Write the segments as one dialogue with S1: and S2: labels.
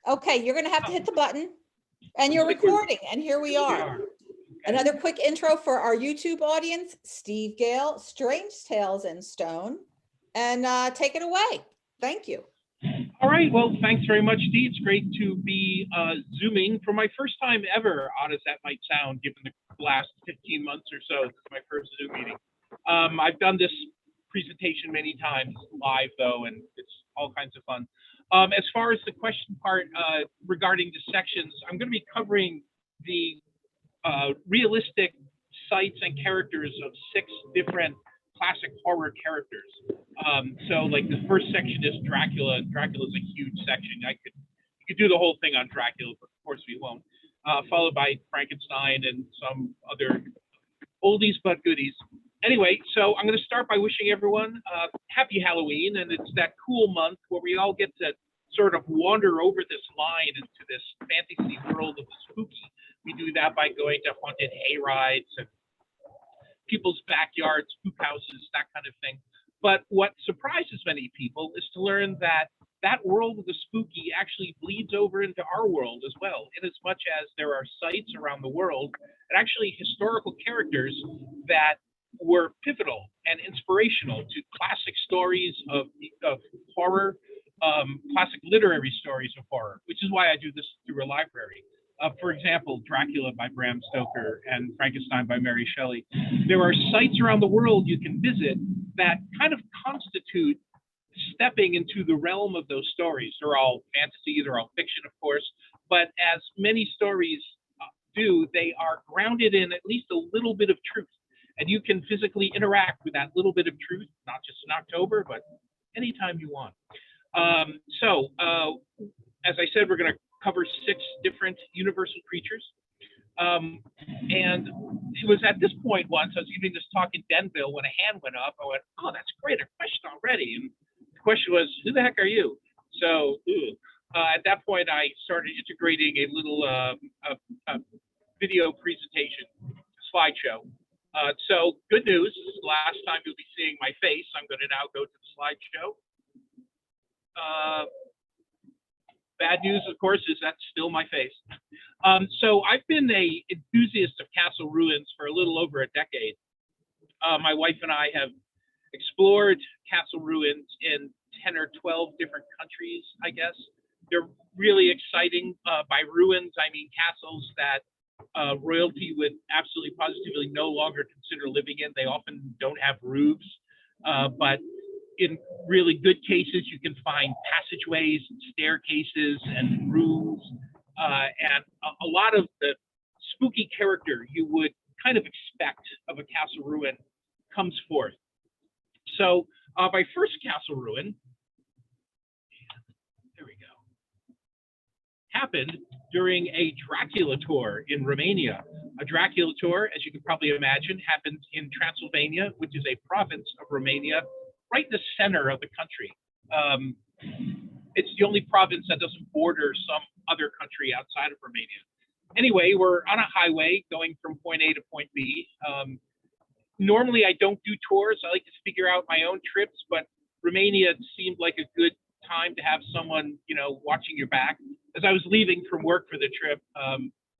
S1: Okay, you're gonna have to hit the button and you're recording, and here we are. Another quick intro for our YouTube audience, Steve Gale, Strange Tales in Stone, and take it away. Thank you.
S2: All right, well, thanks very much, Dee. It's great to be Zooming for my first time ever, odd as that might sound, given the last 15 months or so. This is my first Zoom meeting. I've done this presentation many times live, though, and it's all kinds of fun. As far as the question part regarding the sections, I'm going to be covering the realistic sites and characters of 6 different classic horror characters. So like the first section is Dracula. Dracula's a huge section. You could do the whole thing on Dracula, but of course we won't. Followed by Frankenstein and some other oldies but goodies. Anyway, so I'm going to start by wishing everyone happy Halloween, and it's that cool month where we all get to sort of wander over this line into this fantasy world of the spooky. We do that by going to haunted hay rides and people's backyards, spook houses, that kind of thing. But what surprises many people is to learn that that world of the spooky actually bleeds over into our world as well, in as much as there are sites around the world and actually historical characters that were pivotal and inspirational to classic stories of horror, classic literary stories of horror, which is why I do this through a library. For example, Dracula by Bram Stoker and Frankenstein by Mary Shelley. There are sites around the world you can visit that kind of constitute stepping into the realm of those stories. They're all fantasy, they're all fiction, of course, but as many stories do, they are grounded in at least a little bit of truth. And you can physically interact with that little bit of truth, not just in October, but anytime you want. As I said, we're going to cover 6 different universal creatures. And it was at this point once, I was giving this talk in Denville when a hand went up. I went, oh, that's great, a question already. And the question was, who the heck are you? So at that point, I started integrating a little video presentation, slideshow. So good news, this is the last time you'll be seeing my face. I'm going to now go to the slideshow. Bad news, of course, is that's still my face. So I've been an enthusiast of castle ruins for a little over a decade. My wife and I have explored castle ruins in 10 or 12 different countries, I guess. They're really exciting. By ruins, I mean castles that royalty would absolutely positively no longer consider living in. They often don't have roofs, but in really good cases, you can find passageways, and staircases, and rooms, and a lot of the spooky character you would kind of expect of a castle ruin comes forth. So my first castle ruin, there we go, happened during a Dracula tour in Romania. A Dracula tour, as you can probably imagine, happens in Transylvania, which is a province of Romania, right in the center of the country. It's the only province that doesn't border some other country outside of Romania. Anyway, we're on a highway going from point A to point B. Normally, I don't do tours. I like to figure out my own trips, but Romania seemed like a good time to have someone, watching your back. As I was leaving from work for the trip,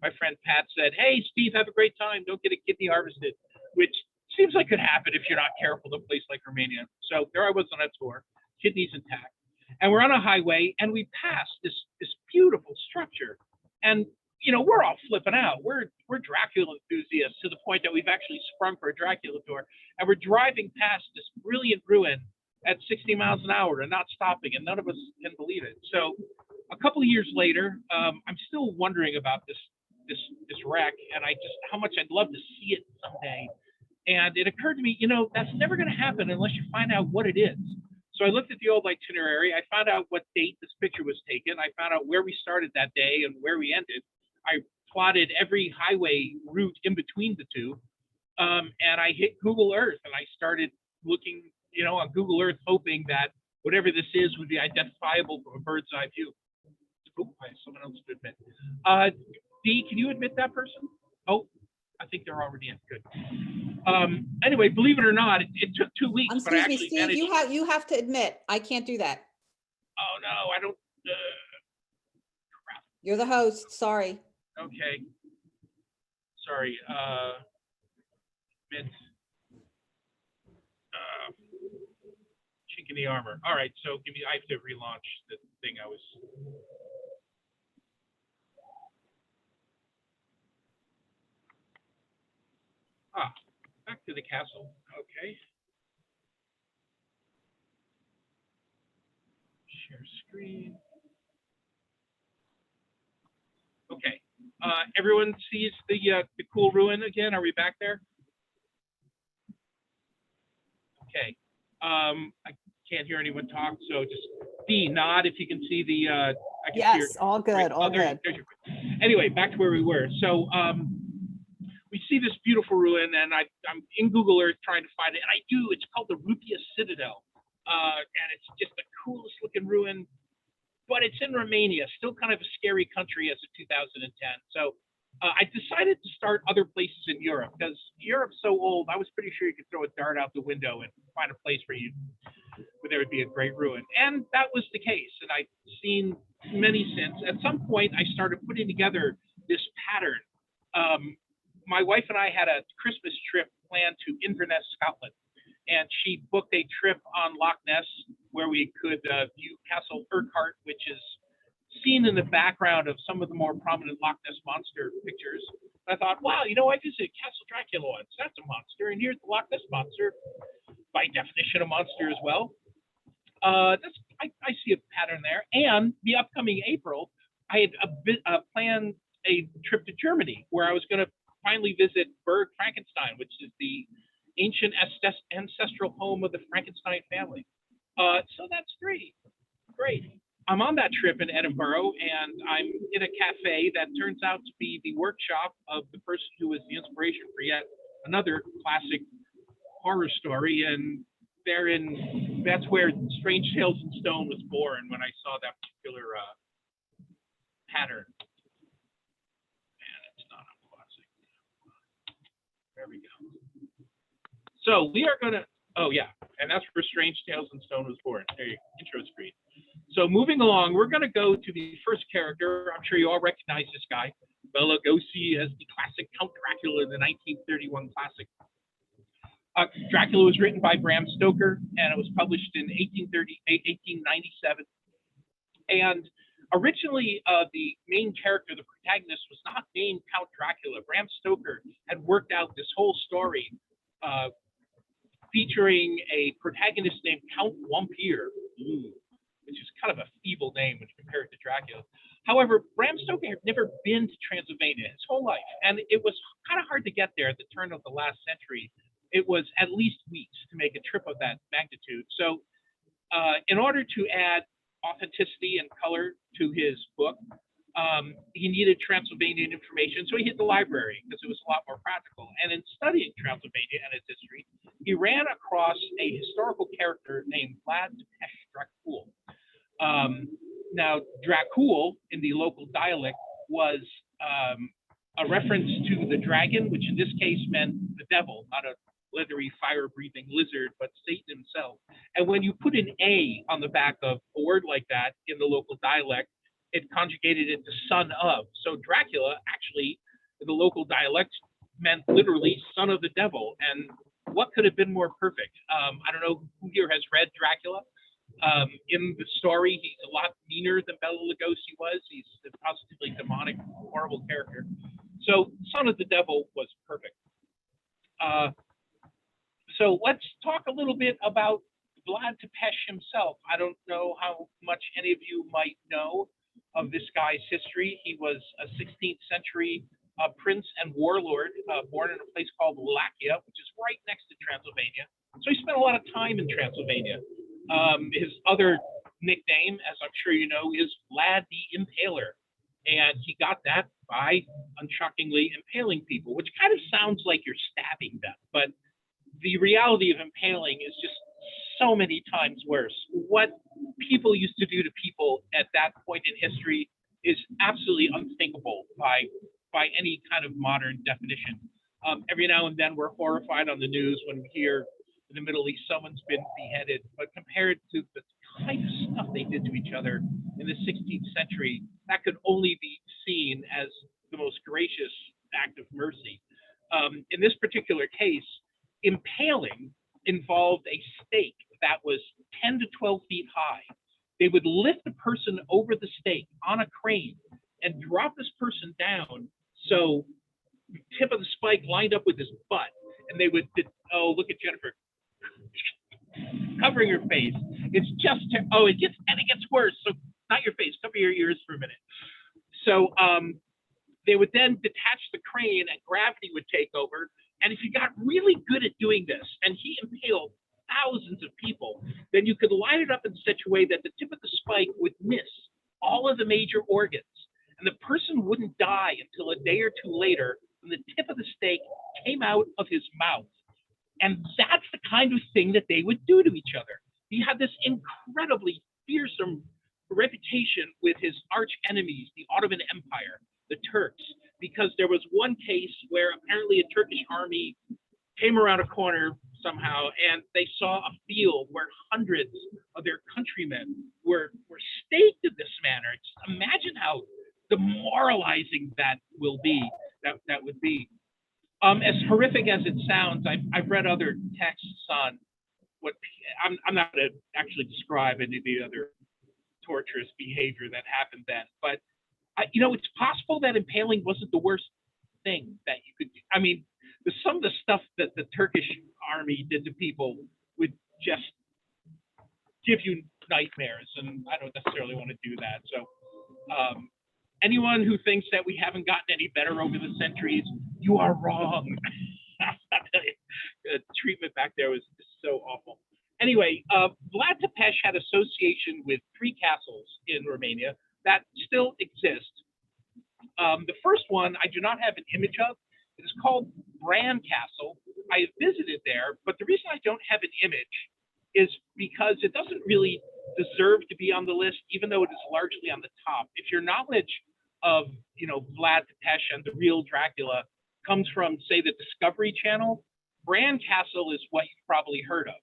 S2: my friend Pat said, "Hey, Steve, have a great time. Don't get a kidney harvested," which seems like could happen if you're not careful in a place like Romania. So there I was on a tour, kidneys intact. And we're on a highway and we passed this beautiful structure. And, we're all flipping out. We're Dracula enthusiasts to the point that we've actually sprung for a Dracula tour. And we're driving past this brilliant ruin at 60 miles an hour and not stopping. And none of us can believe it. So a couple of years later, I'm still wondering about this wreck and how much I'd love to see it someday. And it occurred to me, that's never going to happen unless you find out what it is. So I looked at the old itinerary. I found out what date this picture was taken. I found out where we started that day and where we ended. I plotted every highway route in between the two. And I hit Google Earth and I started looking, on Google Earth, hoping that whatever this is would be identifiable from a bird's eye view. Oh, I have someone else to admit. Dee, can you admit that person? Oh, I think they're already in. Good. Anyway, believe it or not, it took 2 weeks.
S1: Excuse
S2: but I actually
S1: me, Steve,
S2: managed...
S1: you have to admit, I can't do that.
S2: Oh no, I don't.
S1: You're the host, sorry.
S2: Okay. Sorry. Mint. Chink in the armor. All right. So give me. I have to relaunch the thing I was. Back to the castle. Okay. Share screen. Okay. Everyone sees the cool ruin again. Are we back there? Okay. I can't hear anyone talk, so just nod if you can see the. I can see
S3: Yes, all good, all good.
S2: Anyway, back to where we were. So we see this beautiful ruin, and I'm in Google Earth trying to find it, and I do. It's called the Canary Citadel, and it's just the coolest looking ruin. But it's in Romania, still kind of a scary country as of 2010. So I decided to start other places in Europe because Europe's so old. I was pretty sure you could throw a dart out the window and find a place where there would be a great ruin. And that was the case. And I've seen many since. At some point, I started putting together this pattern. My wife and I had a Christmas trip planned to Inverness, Scotland. And she booked a trip on Loch Ness where we could view Castle Urquhart, which is seen in the background of some of the more prominent Loch Ness monster pictures. And I thought, wow, I visited Castle Dracula once. That's a monster. And here's the Loch Ness monster, by definition, a monster as well. I see a pattern there. And the upcoming April, I had planned a trip to Germany where I was going to finally visit Burg Frankenstein, which is the ancient ancestral home of the Frankenstein family. So that's great. I'm on that trip in Edinburgh, and I'm in a cafe that turns out to be the workshop of the person who was the inspiration for yet another classic horror story. And that's where Strange Tales in Stone was born when I saw that particular pattern. And it's not a classic. There we go. So we are gonna, and that's where Strange Tales in Stone was born. There you go, intro screen. So moving along, we're gonna go to the first character. I'm sure you all recognize this guy, Bela Lugosi, as the classic Count Dracula, the 1931 classic. Dracula was written by Bram Stoker, and it was published in 1897. And originally, the main character, the protagonist, was not named Count Dracula. Bram Stoker had worked out this whole story featuring a protagonist named Count Wampir, which is kind of a feeble name when you compare it to Dracula. However, Bram Stoker had never been to Transylvania his whole life, and it was kind of hard to get there at the turn of the last century. It was at least weeks to make a trip of that magnitude. So in order to add authenticity and color to his book, he needed Transylvanian information, so he hit the library because it was a lot more practical. And in studying Transylvania and its history, he ran across a historical character named Vlad Topesh Dracul. Now, Dracul in the local dialect was a reference to the dragon, which in this case meant the devil, not a leathery, fire-breathing lizard, but Satan himself. And when you put an A on the back of a word like that in the local dialect, it conjugated it to son of. So Dracula, actually, in the local dialect, meant literally son of the devil. And what could have been more perfect? I don't know who here has read Dracula. In the story, he's a lot meaner than Bela Lugosi was. He's a positively demonic, horrible character. So son of the devil was perfect. So let's talk a little bit about Vlad Topesh himself. I don't know how much any of you might know of this guy's history. He was a 16th century prince and warlord born in a place called Wallachia, which is right next to Transylvania. So he spent a lot of time in Transylvania. His other nickname, as I'm sure you know, is Vlad the Impaler. And he got that by, unshockingly, impaling people, which kind of sounds like you're stabbing them. But the reality of impaling is just so many times worse. What people used to do to people at that point in history is absolutely unthinkable by any kind of modern definition. Every now and then we're horrified on the news when we hear in the Middle East someone's been beheaded, but compared to the kind of stuff they did to each other in the 16th century, that could only be seen as the most gracious act of mercy. In this particular case, impaling involved a stake that was 10 to 12 feet high. They would lift the person over the stake on a crane and drop this person down so the tip of the spike lined up with his butt, and they would, oh, look at Jennifer covering her face. It's just, oh, it gets worse. So not your face, cover your ears for a minute. So they would then detach the crane and gravity would take over. And if you got really good at doing this, and he impaled thousands of people, then you could line it up in such a way that the tip of the spike would miss all of the major organs. And the person wouldn't die until a day or two later when the tip of the stake came out of his mouth. And that's the kind of thing that they would do to each other. He had this incredibly fearsome reputation with his arch enemies, the Ottoman Empire, the Turks, because there was one case where apparently a Turkish army came around a corner somehow and they saw a field where hundreds of their countrymen were staked in this manner. Just imagine how demoralizing that will be. That would be. As horrific as it sounds, I've read other texts on what I'm not going to actually describe any of the other torturous behavior that happened then, but it's possible that impaling wasn't the worst thing that you could do. I mean, some of the stuff that the Turkish army did to people would just give you nightmares, and I don't necessarily want to do that. So anyone who thinks that we haven't gotten any better over the centuries, you are wrong. The treatment back there was just so awful. Anyway, Vlad Topesh had association with 3 castles in Romania that still exist. The first one I do not have an image of. It is called Bran Castle. I visited there, but the reason I don't have an image is because it doesn't really deserve to be on the list, even though it is largely on the top. If your knowledge of Vlad Topesh and the real Dracula comes from, say, the Discovery Channel, Bran Castle is what you've probably heard of,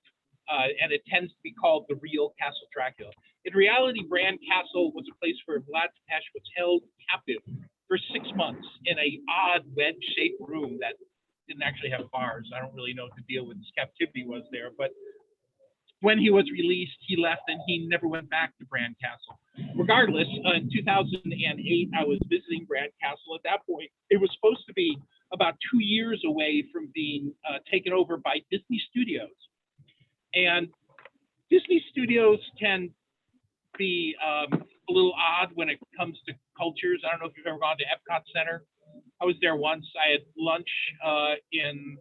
S2: and it tends to be called the real Castle Dracula. In reality, Bran Castle was a place where Vlad Topesh was held captive for 6 months in a odd wedge-shaped room that didn't actually have bars. I don't really know what the deal with his captivity was there, but when he was released, he left and he never went back to Bran Castle. Regardless, in 2008, I was visiting Bran Castle. At that point, it was supposed to be about 2 years away from being taken over by Disney Studios. And Disney Studios can be a little odd when it comes to cultures. I don't know if you've ever gone to Epcot Center. I was there once. I had lunch in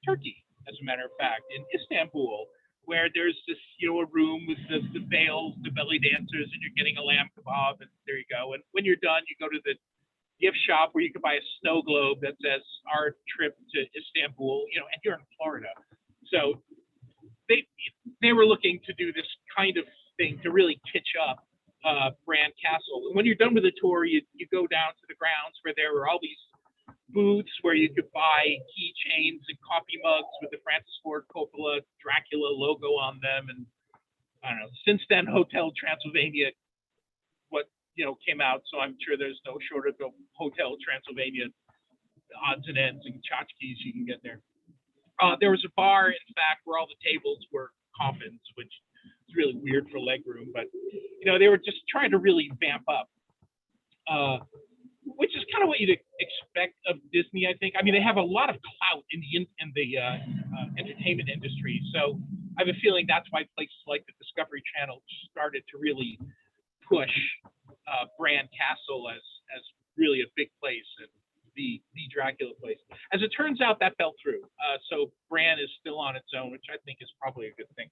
S2: Turkey, as a matter of fact, in Istanbul, where there's this, a room with the veils, the belly dancers, and you're getting a lamb kebab, and there you go. And when you're done, you go to the gift shop where you can buy a snow globe that says our trip to Istanbul, and you're in Florida. So they were looking to do this kind of thing to really kitsch up Bran Castle. And when you're done with the tour, you go down to the grounds where there were all these booths where you could buy keychains and coffee mugs with the Francis Ford Coppola Dracula logo on them. And I don't know, since then, Hotel Transylvania came out, so I'm sure there's no shortage of Hotel Transylvania odds and ends and tchotchkes you can get there. There was a bar, in fact, where all the tables were coffins, which is really weird for legroom, but they were just trying to really vamp up, which is kind of what you'd expect of Disney, I think. I mean, they have a lot of clout in the entertainment industry, so I have a feeling that's why places like the Discovery Channel started to really push Bran Castle as really a big place and the Dracula place. As it turns out, that fell through. So Bran is still on its own, which I think is probably a good thing.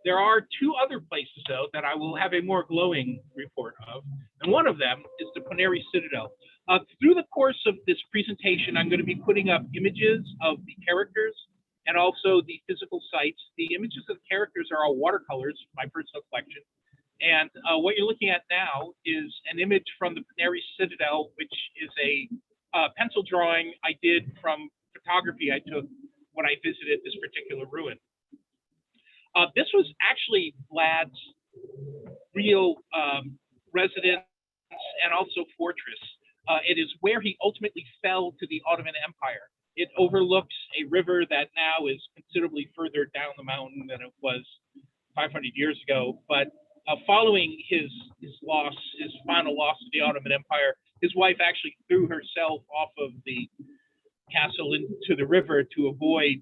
S2: There are 2 other places, though, that I will have a more glowing report of, and one of them is the Canary Citadel. Through the course of this presentation, I'm going to be putting up images of the characters and also the physical sites. The images of the characters are all watercolors, my personal collection. And what you're looking at now is an image from the Canary Citadel, which is a pencil drawing I did from photography I took when I visited this particular ruin. This was actually Vlad's real residence and also fortress. It is where he ultimately fell to the Ottoman Empire. It overlooks a river that now is considerably further down the mountain than it was 500 years ago. But following his loss, his final loss to the Ottoman Empire, his wife actually threw herself off of the castle into the river to avoid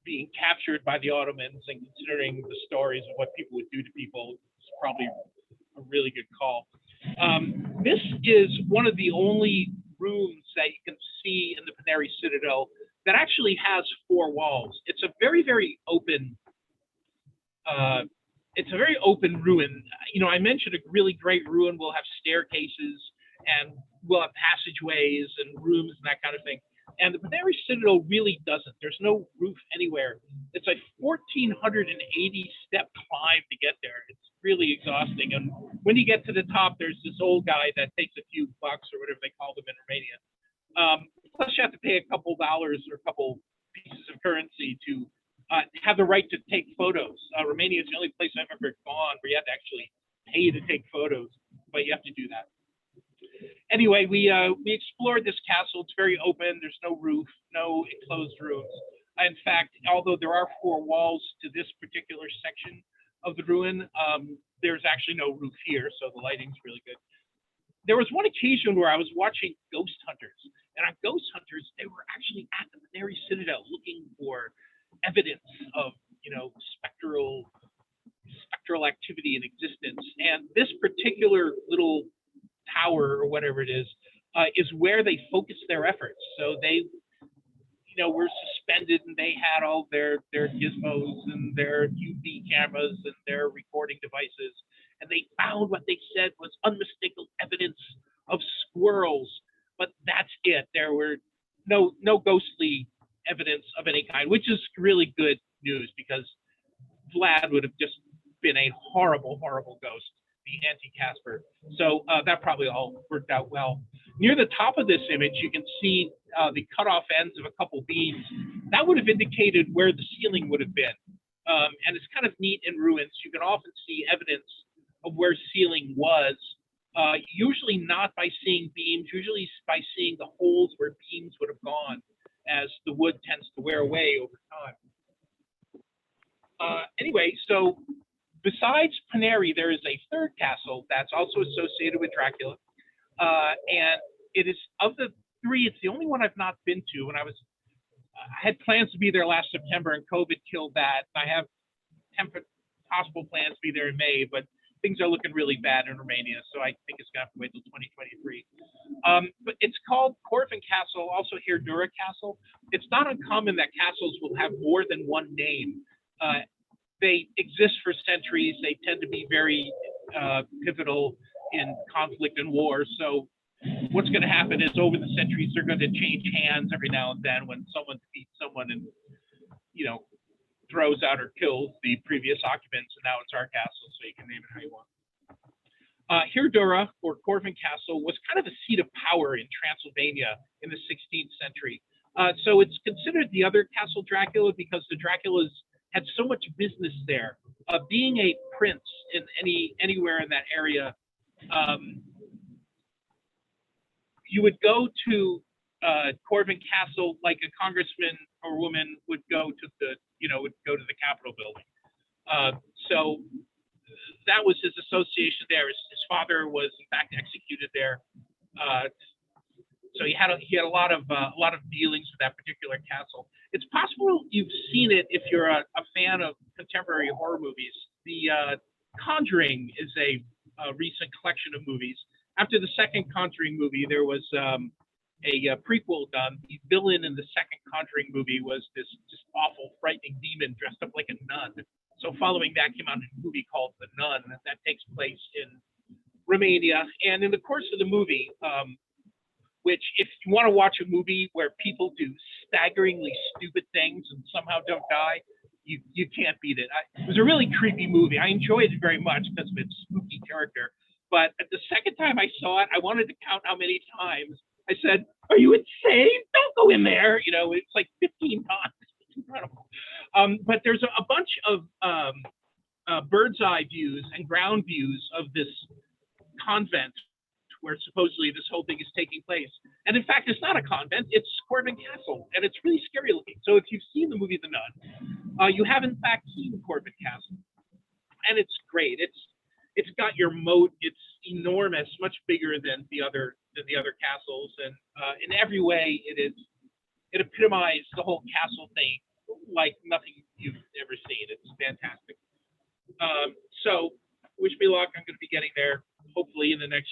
S2: being captured by the Ottomans. And considering the stories of what people would do to people, it's probably a really good call. This is one of the only rooms that you can see in the Canary Citadel that actually has 4 walls. It's a very, very open. It's a very open ruin. You know, I mentioned a really great ruin will have staircases and will have passageways and rooms and that kind of thing. And the Canary Citadel really doesn't. There's no roof anywhere. It's a 1,480-step climb to get there. It's really exhausting. And when you get to the top, there's this old guy that takes a few bucks or whatever they call them in Romania. Plus, you have to pay a couple dollars or a couple pieces of currency to have the right to take photos. Romania is the only place I've ever gone where you have to actually pay to take photos, but you have to do that. Anyway, we explored this castle. It's very open. There's no roof, no enclosed rooms. In fact, although there are 4 walls to this particular section of the ruin, there's actually no roof here, so the lighting's really good. There was one occasion where I was watching Ghost Hunters, and on Ghost Hunters, they were actually at the Canary Citadel looking for evidence of, you know, spectral activity in existence. And this particular little tower or whatever it is where they focus their efforts. So they, you know, were suspended and they had all their gizmos and their UV cameras and their recording devices, and they found what they said was unmistakable evidence of squirrels, but that's it. There were no ghostly evidence of any kind, which is really good news because Vlad would have just been a horrible, horrible ghost, the anti-Casper. So that probably all worked out well. Near the top of this image, you can see the cut off ends of a couple beams. That would have indicated where the ceiling would have been. And it's kind of neat in ruins. You can often see evidence of where ceiling was, usually not by seeing beams, usually by seeing the holes where beams would have gone, as the wood tends to wear away over time. Anyway, so besides Canary, there is a third castle that's also associated with Dracula. And it is, of the 3, it's the only one I've not been to. When I had plans to be there last September and COVID killed that. I have possible plans to be there in May, but things are looking really bad in Romania, so I think it's gonna have to wait till 2023. But it's called Corvin Castle, also here Dura Castle. It's not uncommon that castles will have more than one name. They exist for centuries. They tend to be very pivotal in conflict and war. So what's going to happen is over the centuries, they're going to change hands every now and then when someone defeats someone and, you know, throws out or kills the previous occupants, and now it's our castle, so you can name it how you want. Hirdura, or Corvin Castle, was kind of a seat of power in Transylvania in the 16th century. So it's considered the other Castle Dracula because the Draculas had so much business there. Being a prince in anywhere in that area, you would go to Corvin Castle like a congressman or woman would go to the Capitol building. So that was his association there. His father was in fact executed there. So he had a lot of dealings with that particular castle. It's possible you've seen it if you're a fan of contemporary horror movies. The Conjuring is a recent collection of movies. After the second Conjuring movie, there was a prequel done. The villain in the second Conjuring movie was this just awful, frightening demon dressed up like a nun. So following that came out a movie called The Nun that takes place in Romania. And in the course of the movie, which if you want to watch a movie where people do staggeringly stupid things and somehow don't die, you can't beat it. It was a really creepy movie. I enjoyed it very much because of its spooky character. But at the second time I saw it, I wanted to count how many times I said, "Are you insane? Don't go in there." You know, it's like 15 times. It's incredible. But there's a bunch of bird's eye views and ground views of this convent where supposedly this whole thing is taking place. And in fact, it's not a convent, it's Corvin Castle, and it's really scary looking. So if you've seen the movie The Nun, you have in fact seen Corvin Castle. And it's great. It's got your moat, it's enormous, much bigger than the other castles, and in every way it epitomized the whole castle thing like nothing you've ever seen. It's fantastic. So wish me luck. I'm going to be getting there hopefully in the next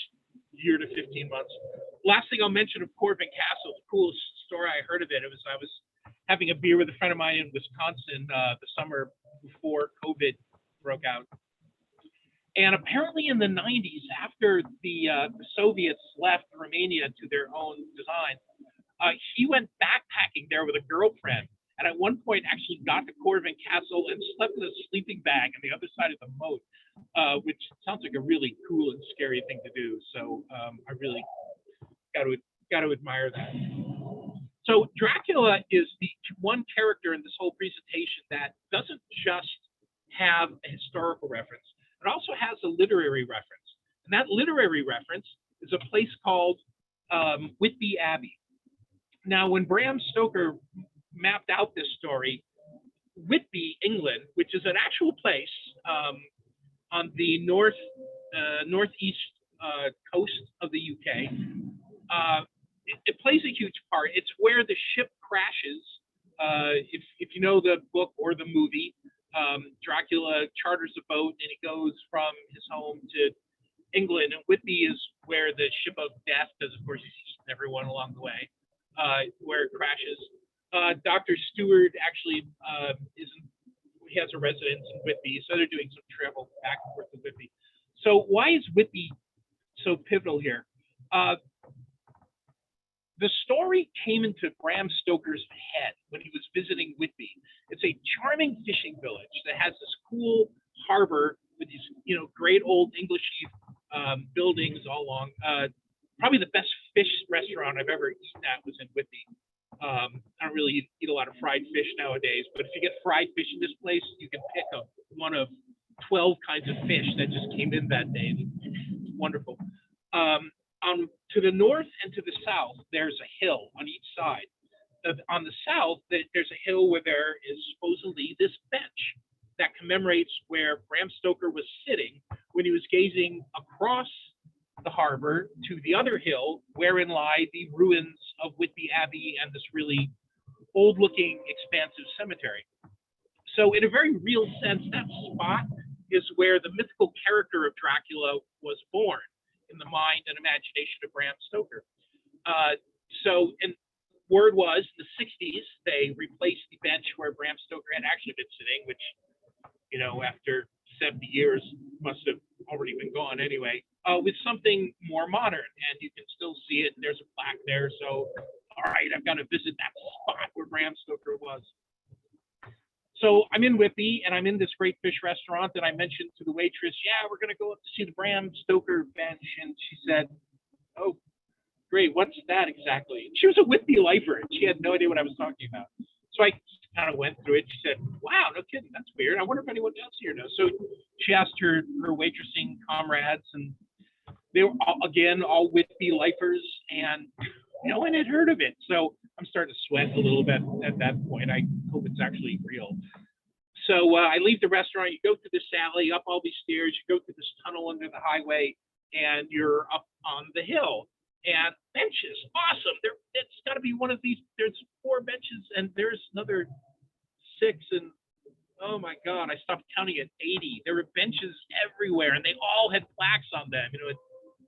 S2: year to 15 months. Last thing I'll mention of Corvin Castle, the coolest story I heard of it, I was having a beer with a friend of mine in Wisconsin the summer before COVID broke out. And apparently in the 90s, after the Soviets left Romania to their own design, he went backpacking there with a girlfriend. And at one point actually got to Corvin Castle and slept in a sleeping bag on the other side of the moat, which sounds like a really cool and scary thing to do. So I really got to admire that. So Dracula is the one character in this whole presentation that doesn't just have a historical reference, it also has a literary reference. And that literary reference is a place called Whitby Abbey. Now, when Bram Stoker mapped out this story, Whitby, England, which is an actual place on the northeast coast of the UK, it plays a huge part. It's where the ship crashes. If you know the book or the movie, Dracula charters a boat and he goes from his home to England, and Whitby is where the ship of death, because of course he's eaten everyone along the way, where it crashes. Dr. Stewart actually he has a residence in Whitby, so they're doing some travel back and forth to Whitby. So why is Whitby so pivotal here? The story came into Bram Stoker's head when he was visiting Whitby. It's a charming fishing village that has this cool harbor with these, great old English buildings all along. Probably the best fish restaurant I've ever eaten at was in Whitby. I don't really eat a lot of fried fish nowadays, but if you get fried fish in this place, you can pick up one of 12 kinds of fish that just came in that day. It's wonderful. To the north and to the south, there's a hill on each side. On the south, there's a hill where there is supposedly this bench that commemorates where Bram Stoker was sitting when he was gazing across the harbor to the other hill, wherein lie the ruins of Whitby Abbey and this really old-looking, expansive cemetery. So in a very real sense, that spot is where the mythical character of Dracula was born in the mind and imagination of Bram Stoker. And word was in the 60s, they replaced the bench where Bram Stoker had actually been sitting, which, after 70 years must have already been gone anyway, with something more modern. And you can still see it. There's a plaque there. So, all right, I've got to visit that spot where Bram Stoker was. So I'm in Whitby, and I'm in this great fish restaurant, and I mentioned to the waitress, yeah, we're going to go up to see the Bram Stoker bench. And she said, oh, great, what's that exactly? And she was a Whitby lifer, and she had no idea what I was talking about. So I kind of went through it. She said, wow, no kidding, that's weird. I wonder if anyone else here knows. So she asked her waitressing comrades, and they were, all Whitby lifers, and no one had heard of it. So I'm starting to sweat a little bit at that point. I hope it's actually real. So I leave the restaurant, you go through this alley, up all these stairs, you go through this tunnel under the highway, and you're up on the hill. And benches, awesome. It's got to be one of these. There's 4 benches, and there's another 6. And oh my God, I stopped counting at 80. There were benches everywhere, and they all had plaques on them.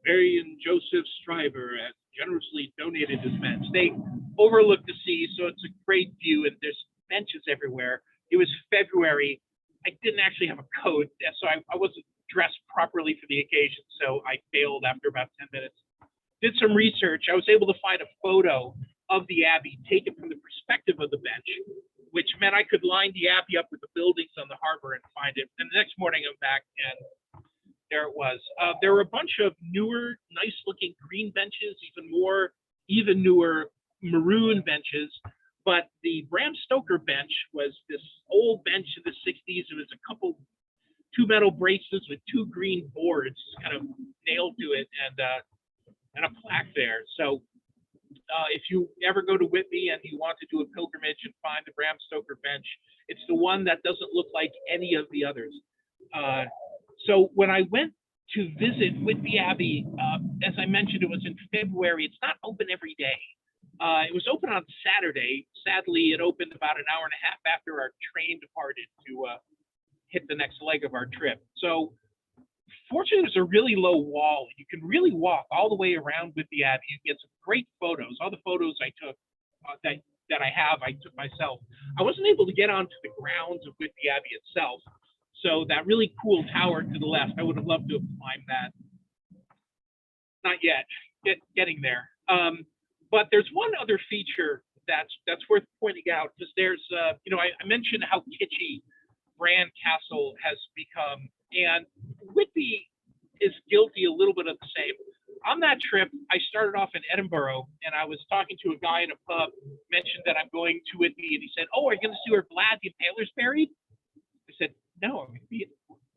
S2: Mary and Joseph Stryver has generously donated this bench. They overlook the sea, so it's a great view, and there's benches everywhere. It was February. I didn't actually have a coat, so I wasn't dressed properly for the occasion, so I failed after about 10 minutes. Did some research. I was able to find a photo of the Abbey taken from the perspective of the bench, which meant I could line the Abbey up with the buildings on the harbor and find it. And the next morning I'm back, and there it was. There were a bunch of newer, nice-looking green benches, even newer maroon benches. But the Bram Stoker bench was this old bench in the 60s. It was a couple two metal braces with two green boards kind of nailed to it, and a plaque there. So if you ever go to Whitby and you want to do a pilgrimage and find the Bram Stoker bench, it's the one that doesn't look like any of the others. So when I went to visit Whitby Abbey, as I mentioned, it was in February. It's not open every day. It was open on Saturday. Sadly, it opened about an hour and a half after our train departed to hit the next leg of our trip. So fortunately, there's a really low wall. You can really walk all the way around Whitby Abbey. You can get some great photos. All the photos I took that I have, I took myself. I wasn't able to get onto the grounds of Whitby Abbey itself. So that really cool tower to the left, I would have loved to have climbed that. Not yet, getting there. But there's one other feature that's worth pointing out, because there's, I mentioned how kitschy Bran Castle has become, and Whitby is guilty a little bit of the same. On that trip, I started off in Edinburgh, and I was talking to a guy in a pub, mentioned that I'm going to Whitby, and he said, "Oh, are you going to see where Vlad the Impaler's buried?" I said, "No,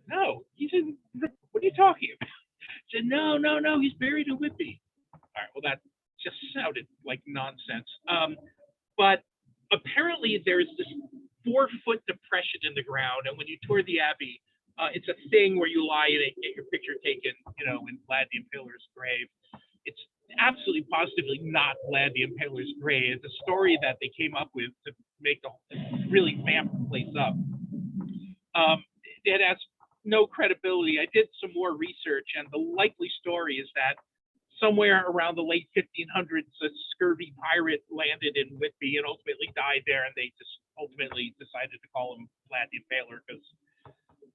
S2: no." He said, "What are you talking about?" I said, No, he's buried in Whitby." All right, well, that just sounded like nonsense. But apparently there's this 4-foot depression in the ground, and when you tour the Abbey, it's a thing where you lie and get your picture taken, in Vlad the Impaler's grave. It's absolutely positively not Vlad the Impaler's grave. It's a story that they came up with to make really vamp the place up. It has no credibility. I did some more research, and the likely story is that somewhere around the late 1500s, a scurvy pirate landed in Whitby and ultimately died there, and they just ultimately decided to call him Vlad the Impaler because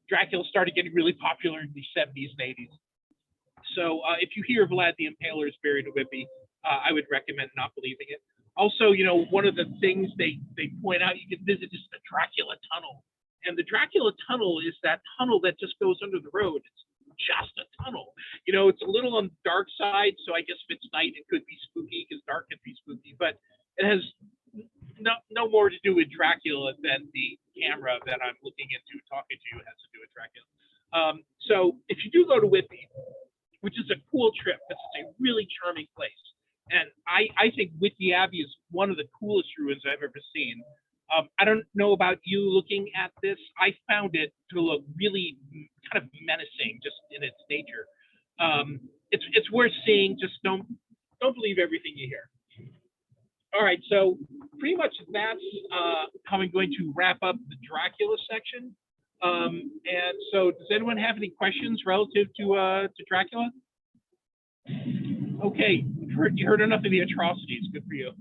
S2: Dracula started getting really popular in the 70s and 80s. So if you hear Vlad the Impaler is buried in Whitby, I would recommend not believing it. Also, one of the things they point out you can visit is the Dracula Tunnel. And the Dracula Tunnel is that tunnel that just goes under the road. It's just a tunnel. It's a little on the dark side, so I guess if it's night, it could be spooky, because dark can be spooky. But it has no more to do with Dracula than the camera that I'm looking into talking to you has to do with Dracula. So if you do go to Whitby, which is a cool trip, it's a really charming place. And I think Whitby Abbey is one of the coolest ruins I've ever seen. I don't know about you looking at this. I found it to look really kind of menacing just in its nature. It's worth seeing. Just don't believe everything you hear. All right, so pretty much that's how I'm going to wrap up the Dracula section. And so does anyone have any questions relative to Dracula? Okay, you heard enough of the atrocities. Good for you.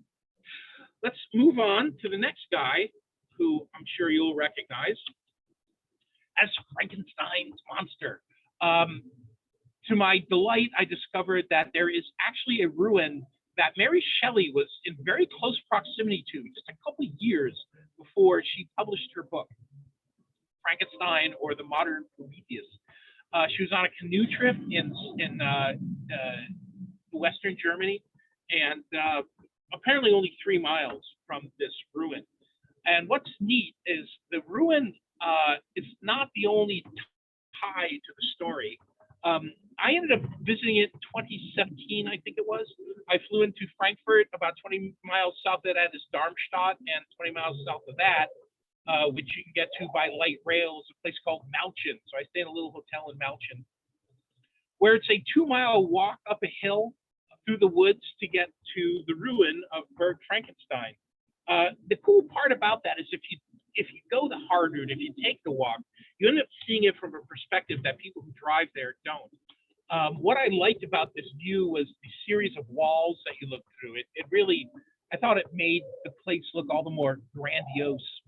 S2: Let's move on to the next guy, who I'm sure you'll recognize as Frankenstein's monster. To my delight, I discovered that there is actually a ruin that Mary Shelley was in very close proximity to just a couple of years before she published her book, Frankenstein or the Modern Prometheus. She was on a canoe trip in Western Germany, and apparently only 3 miles from this ruin. And what's neat is the ruin is not the only tie to the story. I ended up visiting it in 2017, I think it was. I flew into Frankfurt, about 20 miles south of that is Darmstadt, and 20 miles south of that, which you can get to by light rail, is a place called Malchen. So I stayed in a little hotel in Malchen, where it's a 2-mile walk up a hill through the woods to get to the ruin of Berg Frankenstein. The cool part about that is if you go the hard route, if you take the walk, you end up seeing it from a perspective that people who drive there don't. What I liked about this view was the series of walls that you look through. It really, I thought it made the place look all the more grandiose.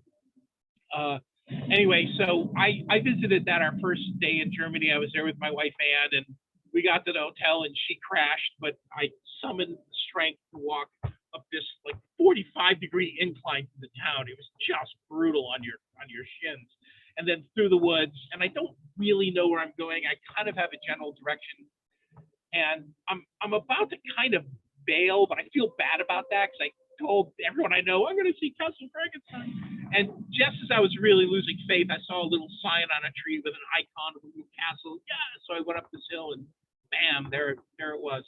S2: Anyway, so I visited that our first day in Germany. I was there with my wife, Ann, and we got to the hotel and she crashed, but I summoned strength to walk up this like 45-degree incline to the town. It was just brutal on your shins. And then through the woods, and I don't really know where I'm going. I kind of have a general direction, and I'm about to kind of bail, but I feel bad about that because I told everyone I know I'm going to see Cousin Frankenstein, And just as I was really losing faith, I saw a little sign on a tree with an icon of a new castle. Yeah, so I went up this hill and bam, there it was.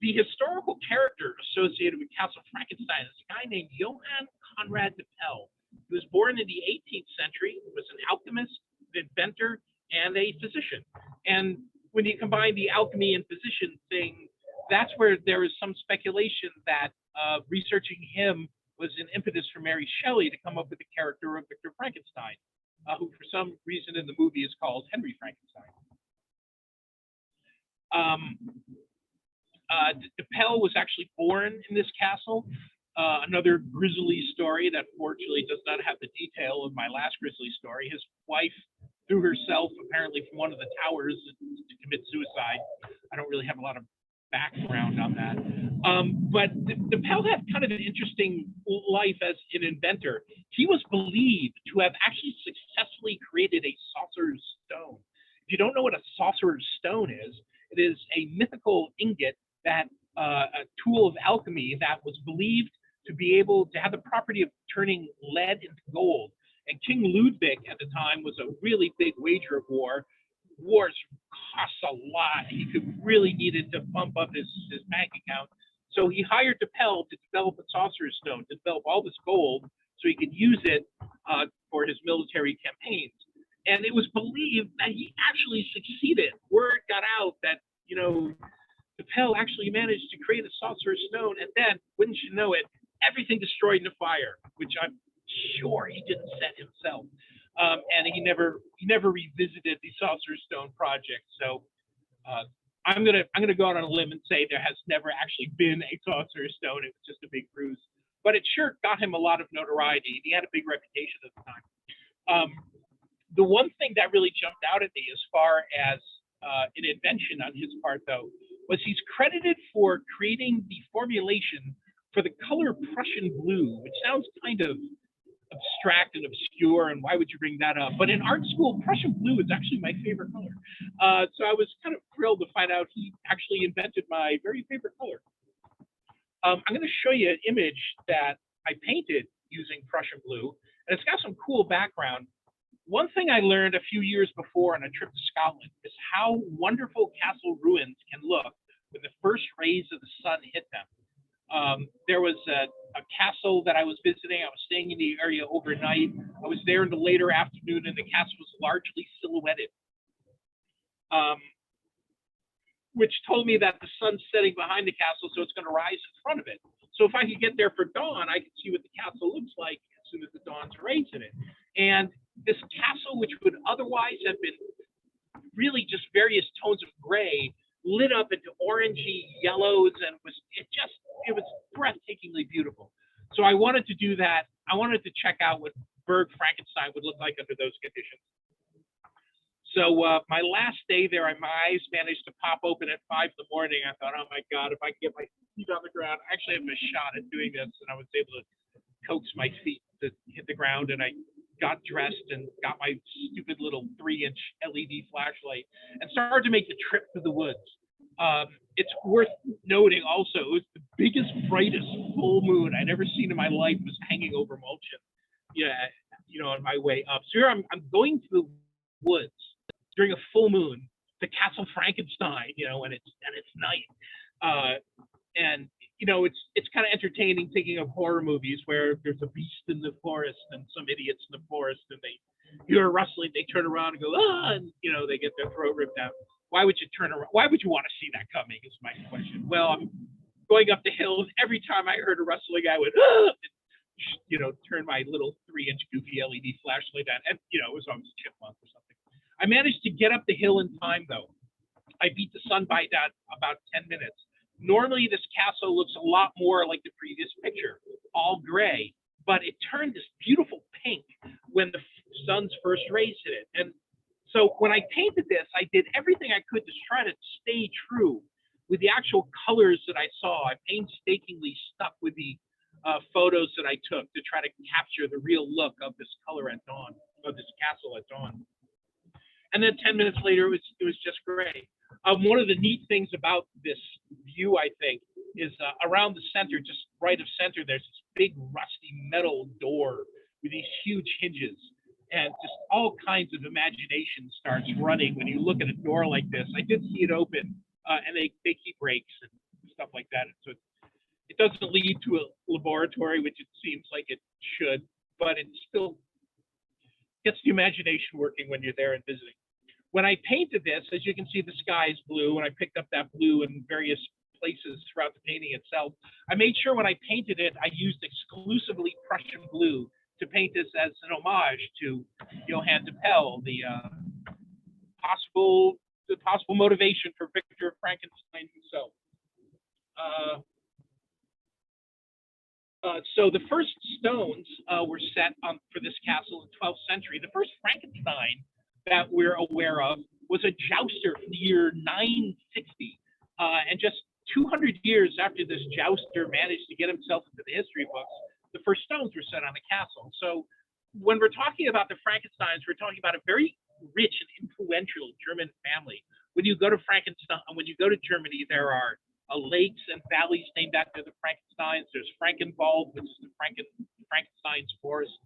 S2: The historical character associated with Castle Frankenstein is a guy named Johann Conrad de Pell. He was born in the 18th century, was an alchemist, an inventor, and a physician. And when you combine the alchemy and physician thing, that's where there is some speculation that researching him was an impetus for Mary Shelley to come up with the character of Victor Frankenstein, who for some reason in the movie is called Henry Frankenstein. DePel was actually born in this castle. Another grisly story that fortunately does not have the detail of my last grisly story. His wife threw herself apparently from one of the towers to commit suicide. I don't really have a lot of background on that. But DePel had kind of an interesting life as an inventor. He was believed to have actually successfully created a sorcerer's stone. If you don't know what a sorcerer's stone is, it is a mythical ingot that a tool of alchemy that was believed to be able to have the property of turning lead into gold. And King Ludwig at the time was a really big wager of war. Wars cost a lot. He really needed to bump up his bank account. So he hired DePel to develop a sorcerer's stone, to develop all this gold so he could use it for his military campaigns. And it was believed that he actually succeeded. Word got out that, you know, DePel actually managed to create a sorcerer's stone, and then, wouldn't you know it, everything destroyed in a fire, which I'm sure he didn't set himself. And he never revisited the sorcerer's stone project. So I'm gonna go out on a limb and say there has never actually been a sorcerer's stone. It was just a big ruse, but it sure got him a lot of notoriety. He had a big reputation at the time. The one thing that really jumped out at me as far as an invention on his part, though, was he's credited for creating the formulation for the color Prussian blue, which sounds kind of abstract and obscure, and why would you bring that up? But in art school, Prussian blue is actually my favorite color. So I was kind of thrilled to find out he actually invented my very favorite color. I'm going to show you an image that I painted using Prussian blue, and it's got some cool background. One thing I learned a few years before on a trip to Scotland is how wonderful castle ruins can look when the first rays of the sun hit them. There was a castle that I was visiting. I was staying in the area overnight. I was there in the later afternoon, and the castle was largely silhouetted, which told me that the sun's setting behind the castle, so it's going to rise in front of it. So if I could get there for dawn, I could see what the castle looks like as soon as the dawn's rays in it. And this castle, which would otherwise have been really just various tones of gray, lit up into orangey yellows, and it was breathtakingly beautiful. So I wanted to do that. I wanted to check out what Berg Frankenstein would look like under those conditions. So my last day there, my eyes managed to pop open at 5 in the morning. I thought, oh my God, if I can get my feet on the ground, I actually have a shot at doing this. And I was able to coax my feet to hit the ground, and I got dressed and got my stupid little 3-inch LED flashlight and started to make the trip through the woods. It's worth noting also, it was the biggest, brightest full moon I'd ever seen in my life was hanging over Mulchin. Yeah, you know, on my way up. So here I'm going through the woods during a full moon to Castle Frankenstein, you know, and it's night. And you know, it's kind of entertaining thinking of horror movies where there's a beast in the forest and some idiots in the forest, and they hear a rustling, they turn around and go, ah, and you know, they get their throat ripped out. Why would you turn around? Why would you want to see that coming is my question. Well, I'm going up the hill, and every time I heard a rustling, I would, ah, and, you know, turn my little 3-inch goofy LED flashlight on, and you know, it was always a chipmunk or something. I managed to get up the hill in time, though. I beat the sun by about 10 minutes. Normally, this castle looks a lot more like the previous picture, all gray, but it turned this beautiful pink when the sun's first rays hit it. And so when I painted this, I did everything I could to try to stay true with the actual colors that I saw. I painstakingly stuck with the photos that I took to try to capture the real look of this color at dawn, of this castle at dawn. And then 10 minutes later, it was just gray. One of the neat things about this view, I think, is around the center, just right of center. There's this big rusty metal door with these huge hinges, and just all kinds of imagination starts running when you look at a door like this. I did see it open, and they keep brakes and stuff like that. So it doesn't lead to a laboratory, which it seems like it should, but it still gets the imagination working when you're there and visiting. When I painted this, as you can see, the sky is blue, and I picked up that blue in various places throughout the painting itself. I made sure when I painted it, I used exclusively Prussian blue to paint this as an homage to Johann de Pell, the possible motivation for Victor Frankenstein himself. So the first stones were set for this castle in the 12th century. The first Frankenstein that we're aware of was a jouster from the year 960. And just 200 years after this jouster managed to get himself into the history books, the first stones were set on the castle. So when we're talking about the Frankensteins, we're talking about a very rich and influential German family. When you go to Germany, there are lakes and valleys named after the Frankensteins. There's Frankenwald, which is the Frankenstein's forest.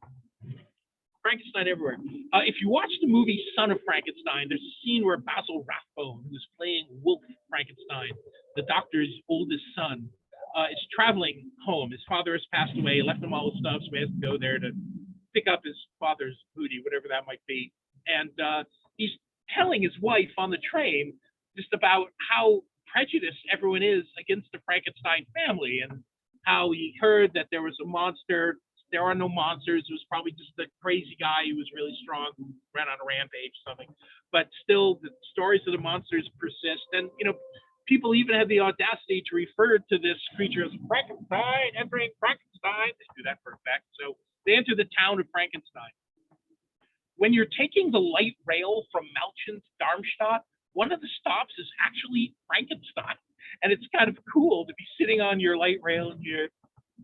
S2: Frankenstein everywhere. If you watch the movie Son of Frankenstein, there's a scene where Basil Rathbone, who's playing Wolf Frankenstein, the doctor's oldest son, is traveling home. His father has passed away, left him all his stuff, so he has to go there to pick up his father's booty, whatever that might be. And he's telling his wife on the train just about how prejudiced everyone is against the Frankenstein family, and how he heard that there was a monster. There are no monsters. It was probably just a crazy guy who was really strong, who ran on a rampage or something. But still, the stories of the monsters persist. And, people even have the audacity to refer to this creature as Frankenstein, entering Frankenstein. They do that for effect. So they enter the town of Frankenstein. When you're taking the light rail from Malchen to Darmstadt, one of the stops is actually Frankenstein. And it's kind of cool to be sitting on your light rail and you're,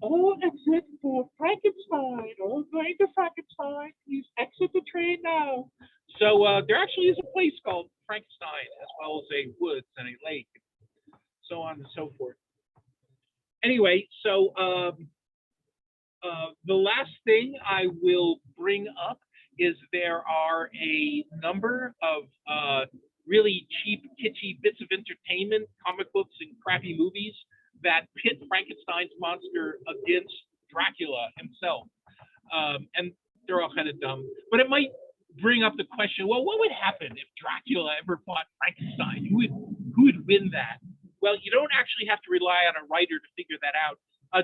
S2: oh, exit for Frankenstein. Oh, going to Frankenstein. Please exit the train now. So there actually is a place called Frankenstein, as well as a woods and a lake, so on and so forth. Anyway, so the last thing I will bring up is there are a number of really cheap, kitschy bits of entertainment, comic books, and crappy movies that pit Frankenstein's monster against Dracula himself. And they're all kind of dumb. But it might bring up the question, well, what would happen if Dracula ever fought Frankenstein? Who would win that? Well, you don't actually have to rely on a writer to figure that out.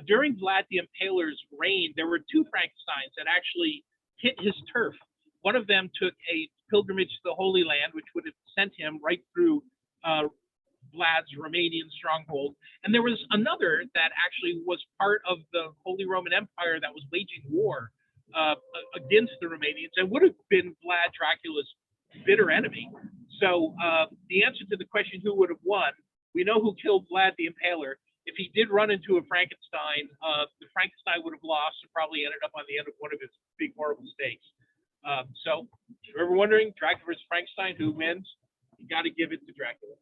S2: During Vlad the Impaler's reign, there were two Frankensteins that actually hit his turf. One of them took a pilgrimage to the Holy Land, which would have sent him right through Vlad's Romanian stronghold. And there was another that actually was part of the Holy Roman Empire that was waging war against the Romanians and would have been Vlad Dracula's bitter enemy. So the answer to the question who would have won, we know who killed Vlad the Impaler. If he did run into a Frankenstein, the Frankenstein would have lost and probably ended up on the end of one of his big horrible stakes. So if you're ever wondering, Dracula versus Frankenstein, who wins? You got to give it to Dracula.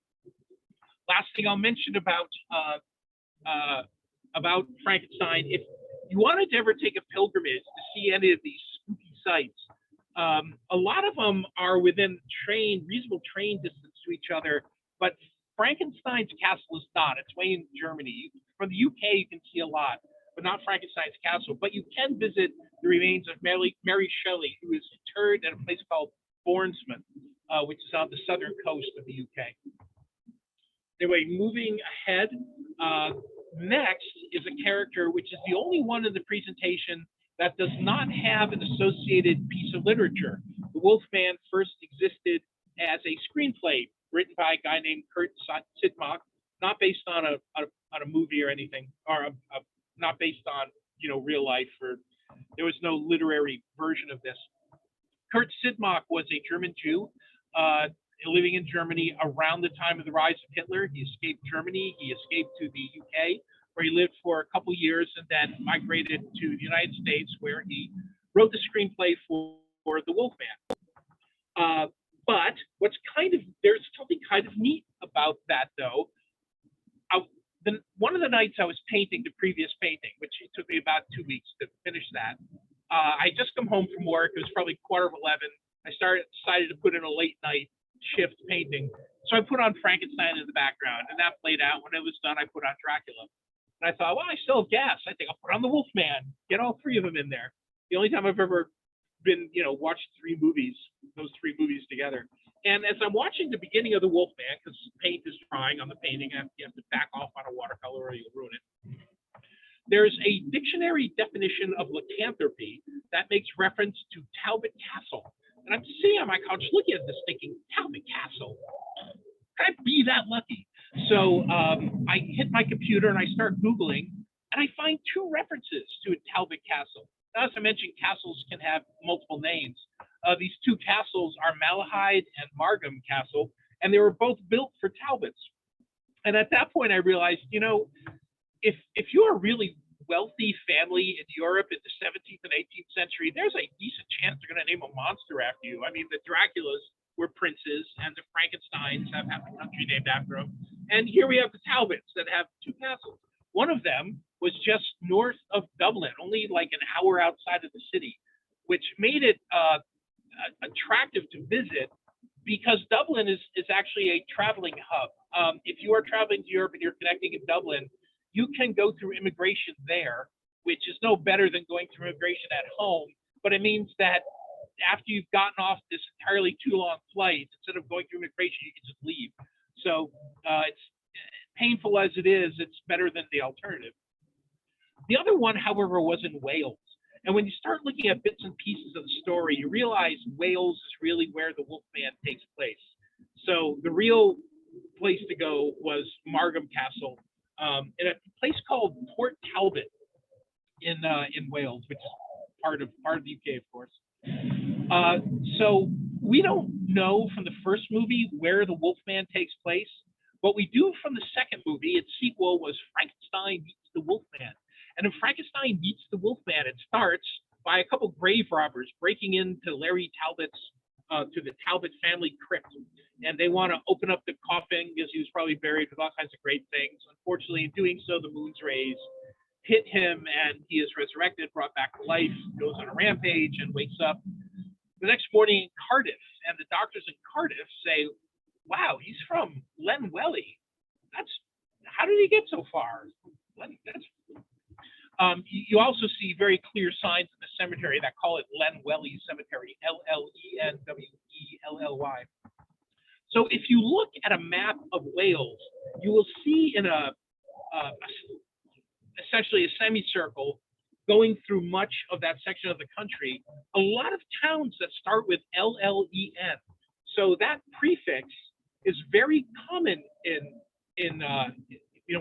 S2: Last thing I'll mention about Frankenstein, if you wanted to ever take a pilgrimage to see any of these spooky sites, a lot of them are within reasonable train distance to each other, but Frankenstein's castle is not. It's way in Germany. From the UK, you can see a lot, but not Frankenstein's castle. But you can visit the remains of Mary Shelley, who is interred at a place called Bournemouth, which is on the southern coast of the UK. Anyway, moving ahead, next is a character which is the only one in the presentation that does not have an associated piece of literature. The Wolfman first existed as a screenplay written by a guy named Kurt Sidmach, not based on a movie or anything, or not based on real life. There was no literary version of this. Kurt Sidmach was a German Jew living in Germany around the time of the rise of Hitler. He escaped Germany. He escaped to the UK, where he lived for a couple years, and then migrated to the United States, where he wrote the screenplay for The Wolfman. But there's something kind of neat about that, though. then one of the nights I was painting the previous painting, which it took me about 2 weeks to finish that. I just come home from work. It was probably 11:15. I decided to put in a late night shift painting. So I put on Frankenstein in the background, and that played out. When it was done, I put on Dracula. And I thought, well, I still have gas. I think I'll put on the Wolfman, get all three of them in there. The only time I've ever been, watched those three movies together. And as I'm watching the beginning of the Wolfman, because paint is drying on the painting, you have to back off on a watercolor or you'll ruin it. There's a dictionary definition of lycanthropy that makes reference to Talbot Castle. And I'm sitting on my couch looking at this thinking, Talbot Castle? Can I be that lucky? So I hit my computer and I start Googling, and I find two references to a Talbot Castle. Now, as I mentioned, castles can have multiple names. These two castles are Malahide and Margam Castle, and they were both built for Talbots. And at that point, I realized, if you're a really wealthy family in Europe in the 17th and 18th century, there's a decent chance they're going to name a monster after you. I mean, the Draculas were princes, and the Frankensteins have half the country named after them. And here we have the Talbots that have two castles. One of them was just north of Dublin, only like an hour outside of the city, which made it attractive to visit because Dublin is actually a traveling hub. If you are traveling to Europe and you're connecting in Dublin, you can go through immigration there, which is no better than going through immigration at home. But it means that after you've gotten off this entirely too long flight, instead of going through immigration, you can just leave. So it's painful as it is, it's better than the alternative. The other one, however, was in Wales. And when you start looking at bits and pieces of the story, you realize Wales is really where the Wolfman takes place. So the real place to go was Margam Castle, in a place called Port Talbot in Wales, which is part of the UK, of course. So we don't know from the first movie where the Wolfman takes place. What we do from the second movie, its sequel, was Frankenstein meets the Wolfman. And in Frankenstein meets the Wolfman, it starts by a couple grave robbers breaking into Larry Talbot's, to the Talbot family crypt. And they want to open up the coffin because he was probably buried with all kinds of great things. Unfortunately, in doing so, the moon's rays hit him and he is resurrected, brought back to life, goes on a rampage and wakes up the next morning in Cardiff. And the doctors in Cardiff say, wow, he's from Llanwelly. How did he get so far? You also see very clear signs in the cemetery that call it Llanwelly Cemetery, Llenwelly. So if you look at a map of Wales, you will see in essentially a semicircle going through much of that section of the country, a lot of towns that start with Llen. So that prefix is very common in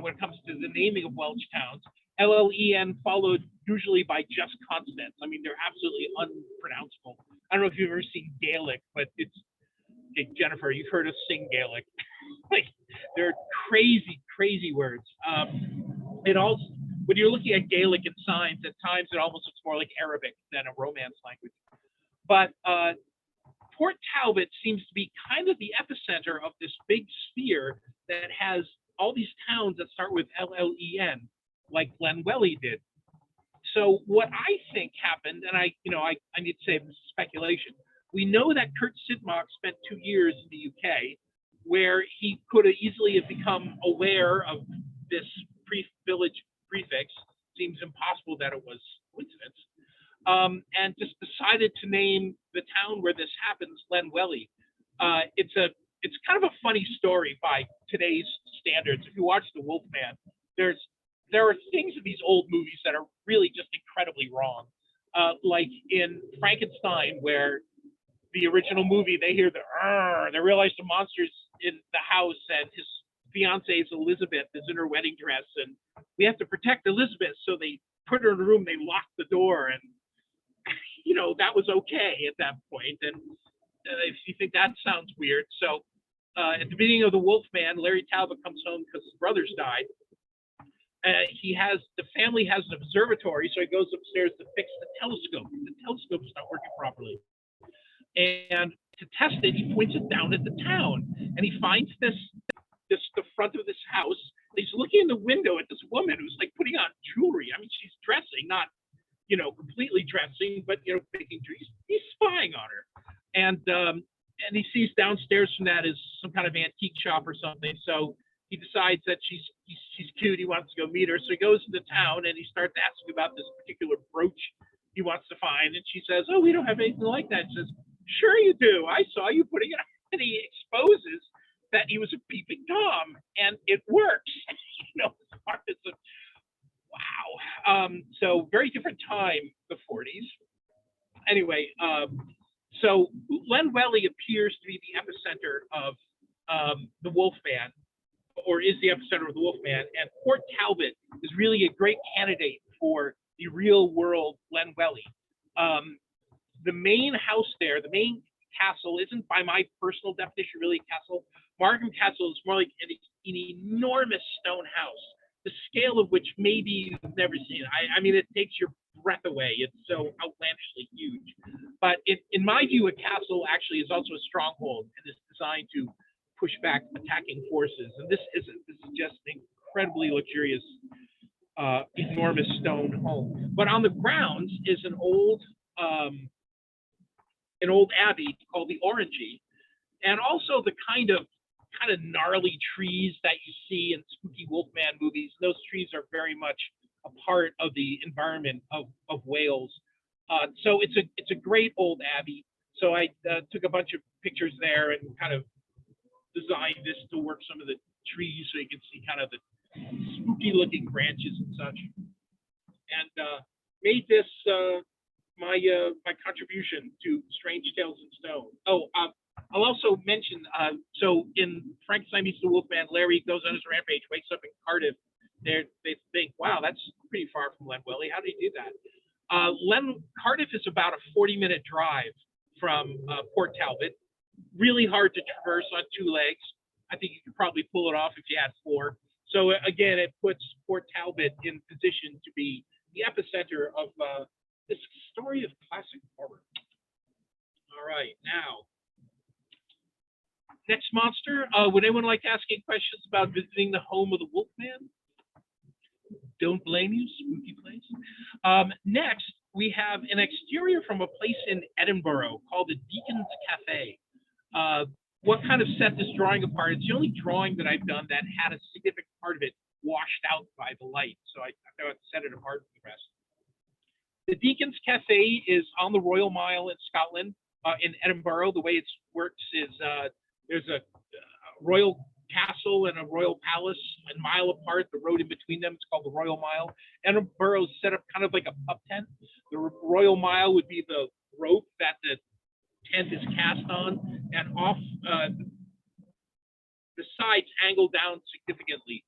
S2: when it comes to the naming of Welsh towns. Llen followed usually by just consonants. I mean, they're absolutely unpronounceable. I don't know if you've ever seen Gaelic, but it's Jennifer, you've heard us sing Gaelic. Like, they're crazy, crazy words. It also, when you're looking at Gaelic in signs, at times it almost looks more like Arabic than a Romance language. But Port Talbot seems to be kind of the epicenter of this big sphere that has all these towns that start with Llen, like Llanwelly did. So what I think happened, and I need to say this is speculation. We know that Kurt Sidmock spent 2 years in the UK, where he could have easily have become aware of this village prefix. Seems impossible that it was coincidence. And just decided to name the town where this happens Llanwelly. It's kind of a funny story by today's standards. If you watch The Wolfman, there are things in these old movies that are really just incredibly wrong. Like in Frankenstein, where the original movie, they hear they realize the monster's in the house and his fiancée Elizabeth is in her wedding dress and we have to protect Elizabeth. So they put her in a room, they lock the door, and that was okay at that point. And if you think that sounds weird. So at the beginning of The Wolfman, Larry Talbot comes home because his brothers died. The family has an observatory, so he goes upstairs to fix the telescope. The telescope's not working properly. And to test it, he points it down at the town, and he finds the front of this house. He's looking in the window upstairs from that is some kind of antique shop or something. So he decides that she's cute. He wants to go meet her. So he goes into town and he starts asking about this particular brooch he wants to find. And she says, "Oh, we don't have anything like that." He says, "Sure you do. I saw you putting it on." And he exposes that he was a peeping Tom, and it works. Wow. So very different time, the 40s. Anyway, so Llanwelly appears to be the epicenter of the Wolfman, or is the epicenter of the Wolfman, and Port Talbot is really a great candidate for the real world Llanwelly. The main house there, the main castle, isn't by my personal definition really a castle. Markham Castle is more like an enormous stone house, the scale of which maybe you've never seen. I mean, it takes your breath away. It's so outlandishly huge. But in my view, a castle actually is also a stronghold and is designed to push back attacking forces. And this is just an incredibly luxurious, enormous stone home. But on the grounds is an old abbey called the Orangery, and also the kind of gnarly trees that you see in spooky Wolfman movies. Those trees are very much a part of the environment of Wales. So it's a great old abbey. So I took a bunch of pictures there and kind of designed this to work some of the trees so you can see kind of the spooky looking branches and such. And made this my contribution to Strange Tales in Stone. Oh, I'll also mention, so in Frankenstein meets the Wolfman, Larry goes on his rampage, wakes up in Cardiff. They think, wow, that's pretty far from Llanwelly. How did he do that? Cardiff is about a 40-minute drive from Port Talbot. Really hard to traverse on two legs. I think you could probably pull it off if you had four. So again, it puts Port Talbot in position to be the epicenter of this story of classic horror. All right, now. Next monster, would anyone like to ask any questions about visiting the home of the Wolfman? Don't blame you, spooky place. Next, we have an exterior from a place in Edinburgh called the Deacon's Cafe. What kind of set this drawing apart? It's the only drawing that I've done that had a significant part of it washed out by the light, so I thought I'd set it apart from the rest. The Deacon's Cafe is on the Royal Mile in Scotland, in Edinburgh. The way it works is there's a royal castle and a royal palace, a mile apart. The road in between them is called the Royal Mile. Edinburgh is set up kind of like a pup tent. The Royal Mile would be the rope that the tent is cast on, and off the sides angle down significantly.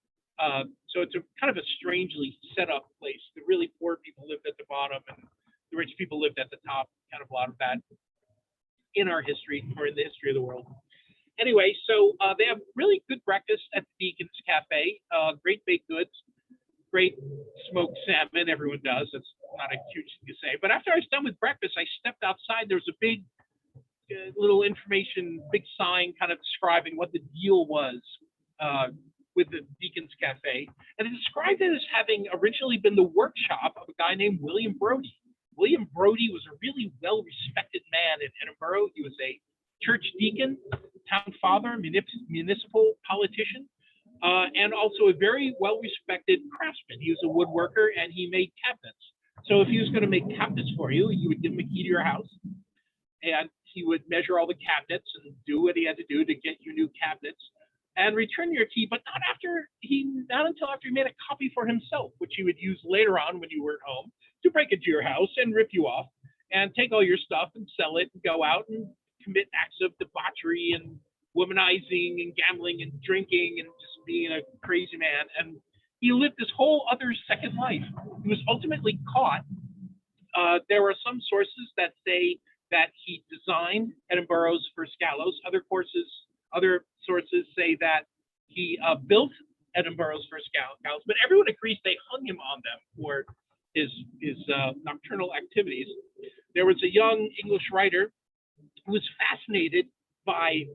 S2: So it's a kind of a strangely set up place. The really poor people lived at the bottom, and the rich people lived at the top. Kind of a lot of that in our history, or in the history of the world. Anyway, so they have really good breakfast at the Deacon's Cafe. Great baked goods, great smoked salmon. Everyone does. That's not a huge thing to say. But after I was done with breakfast, I stepped outside. There was a big little information, big sign kind of describing what the deal was with the Deacon's Cafe. And it described it as having originally been the workshop of a guy named William Brodie. William Brodie was a really well-respected man in Edinburgh. He was a church deacon, town father, municipal politician, and also a very well-respected craftsman. He was a woodworker and he made cabinets. So if he was going to make cabinets for you, you would give him a key to your house, and he would measure all the cabinets and do what he had to do to get you new cabinets and return your key, but not until after he made a copy for himself, which he would use later on when you were at home to break into your house and rip you off and take all your stuff and sell it and go out and commit acts of debauchery and womanizing and gambling and drinking and just being a crazy man. And he lived this whole other second life. He was ultimately caught. There are some sources that say that he designed Edinburgh's first gallows. Other sources say that he built Edinburgh's first gallows, but everyone agrees they hung him on them for his nocturnal activities. There was a young English writer who was fascinated by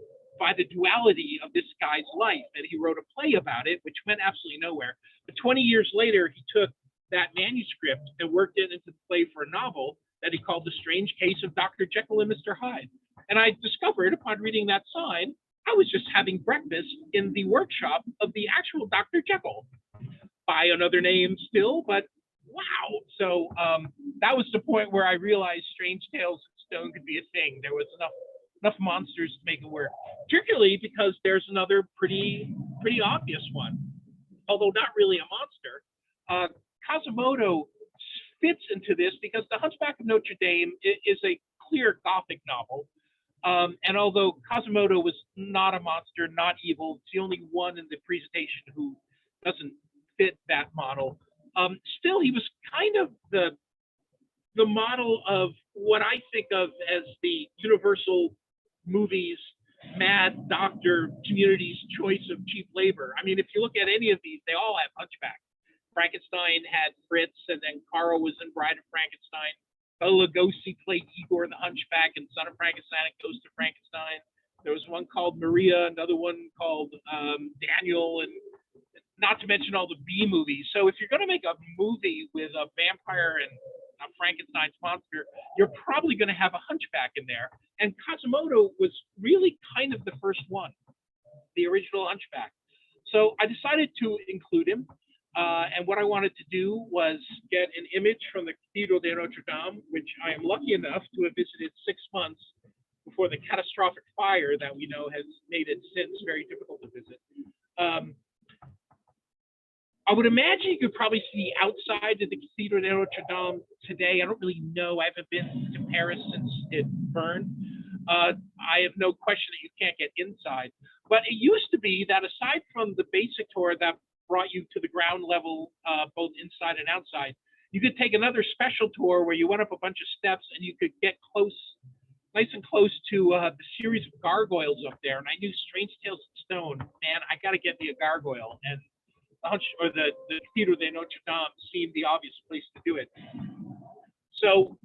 S2: the duality of this guy's life, and he wrote a play about it, which went absolutely nowhere. But 20 years later, he took that manuscript and worked it into the play for a novel that he called The Strange Case of Dr. Jekyll and Mr. Hyde. And I discovered upon reading that sign I was just having breakfast in the workshop of the actual Dr. Jekyll, by another name still, but wow. So that was the point where I realized Strange Tales of Stone could be a thing. There was enough monsters to make it work, particularly because there's another pretty obvious one, although not really a monster. Quasimodo fits into this because The Hunchback of Notre Dame is a clear Gothic novel. And although Quasimodo was not a monster, not evil, it's the only one in the presentation who doesn't fit that model. Still, he was kind of the model of what I think of as the Universal movies mad doctor community's choice of cheap labor. I mean, if you look at any of these, they all have Hunchback. Frankenstein had Fritz, and then Carl was in Bride of Frankenstein. Bela Lugosi played Igor the Hunchback in Son of Frankenstein and Ghost of Frankenstein. There was one called Maria, another one called Daniel, and not to mention all the B movies. So if you're going to make a movie with a vampire and a Frankenstein's monster, you're probably going to have a Hunchback in there. And Quasimodo was really kind of the first one, the original Hunchback. So I decided to include him. And what I wanted to do was get an image from the Cathedral de Notre Dame, which I am lucky enough to have visited 6 months before the catastrophic fire that we know has made it since very difficult to visit. I would imagine you could probably see outside of the Cathedral de Notre Dame today. I don't really know. I haven't been to Paris since it burned. I have no question that you can't get inside. But it used to be that aside from the basic tour that brought you to the ground level, both inside and outside, you could take another special tour where you went up a bunch of steps and you could get close, nice and close to the series of gargoyles up there. And I knew Strange Tales of Stone, man, I got to get me a gargoyle. And the Cathedral de Notre Dame seemed the obvious place to do it. So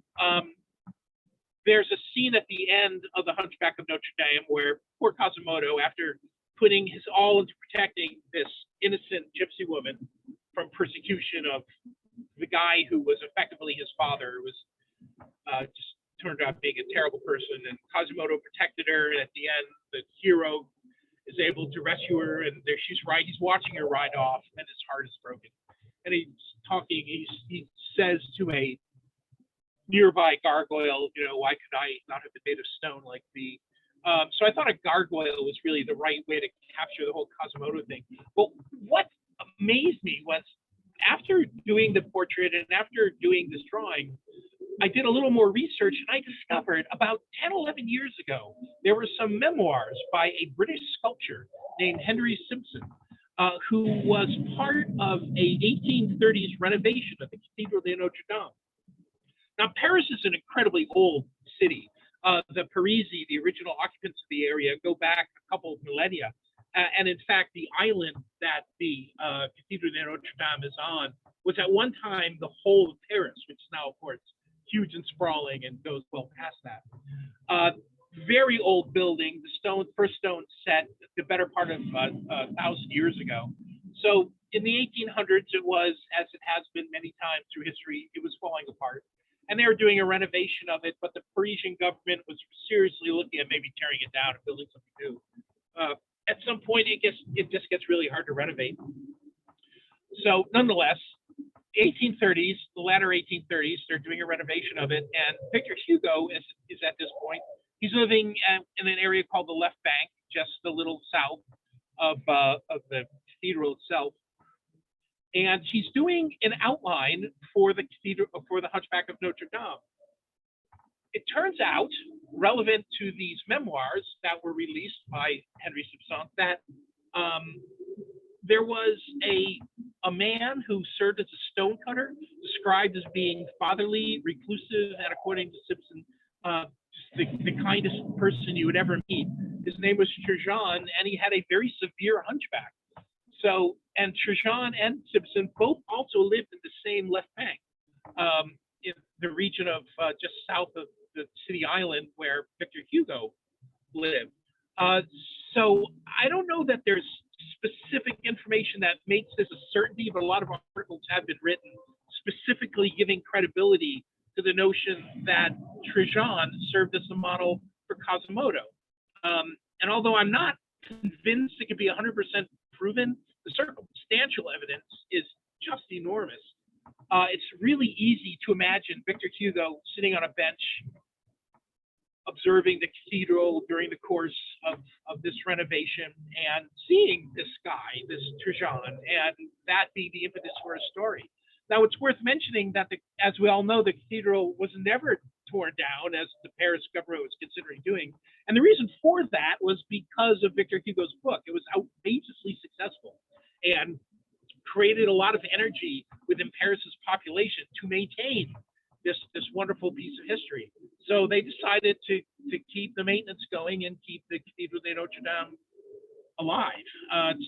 S2: there's a scene at the end of The Hunchback of Notre Dame where poor Quasimodo, after putting his all into protecting this innocent gypsy woman from persecution of the guy who was effectively his father, who was just turned out being a terrible person, and Quasimodo protected her, and at the end, the hero is able to rescue her, and there she's right. He's watching her ride off, and his heart is broken. And he's talking. He says to a nearby gargoyle, you know, why could I not have been made of stone like thee? So I thought a gargoyle was really the right way to capture the whole Quasimodo thing. But what amazed me was after doing the portrait and after doing this drawing, I did a little more research and I discovered about 10, 11 years ago, there were some memoirs by a British sculptor named Henry Simpson, who was part of a 1830s renovation of the Cathedral de Notre Dame. Now, Paris is an incredibly old city. The Parisi, the original occupants of the area, go back a couple of millennia. And in fact, the island that the Cathedral de Notre Dame is on was at one time the whole of Paris, which is now, of course, huge and sprawling and goes well past that. Very old building, the first stone set the better part of 1,000 years ago. So in the 1800s, it was, as it has been many times through history, it was falling apart. And they were doing a renovation of it, but the Parisian government was seriously looking at maybe tearing it down and building something new. At some point, it just gets really hard to renovate. So nonetheless, the 1830s, the latter 1830s, they're doing a renovation of it. And Victor Hugo is at this point. He's living in an area called the Left Bank, just a little south of the cathedral itself. And he's doing an outline for the cathedral, for the Hunchback of Notre Dame. It turns out, relevant to these memoirs that were released by Henry Simpson, that there was a man who served as a stonecutter, described as being fatherly, reclusive, and according to Simpson, just the kindest person you would ever meet. His name was Trajan, and he had a very severe hunchback. So, and Trajan and Simpson both also lived in the same left bank, in the region of just south of the city island where Victor Hugo lived. So I don't know that there's specific information that makes this a certainty, but a lot of articles have been written specifically giving credibility to the notion that Trajan served as a model for Quasimodo. And although I'm not convinced it could be 100% proven. The circumstantial evidence is just enormous. It's really easy to imagine Victor Hugo sitting on a bench observing the cathedral during the course of this renovation and seeing this guy, this Trajan, and that being the impetus for a story. Now, it's worth mentioning that, as we all know, the cathedral was never torn down, as the Paris government was considering doing. And the reason for that was because of Victor Hugo's book. It was outrageously successful and created a lot of energy within Paris's population to maintain this wonderful piece of history. So they decided to keep the maintenance going and keep the Cathedral de Notre Dame alive.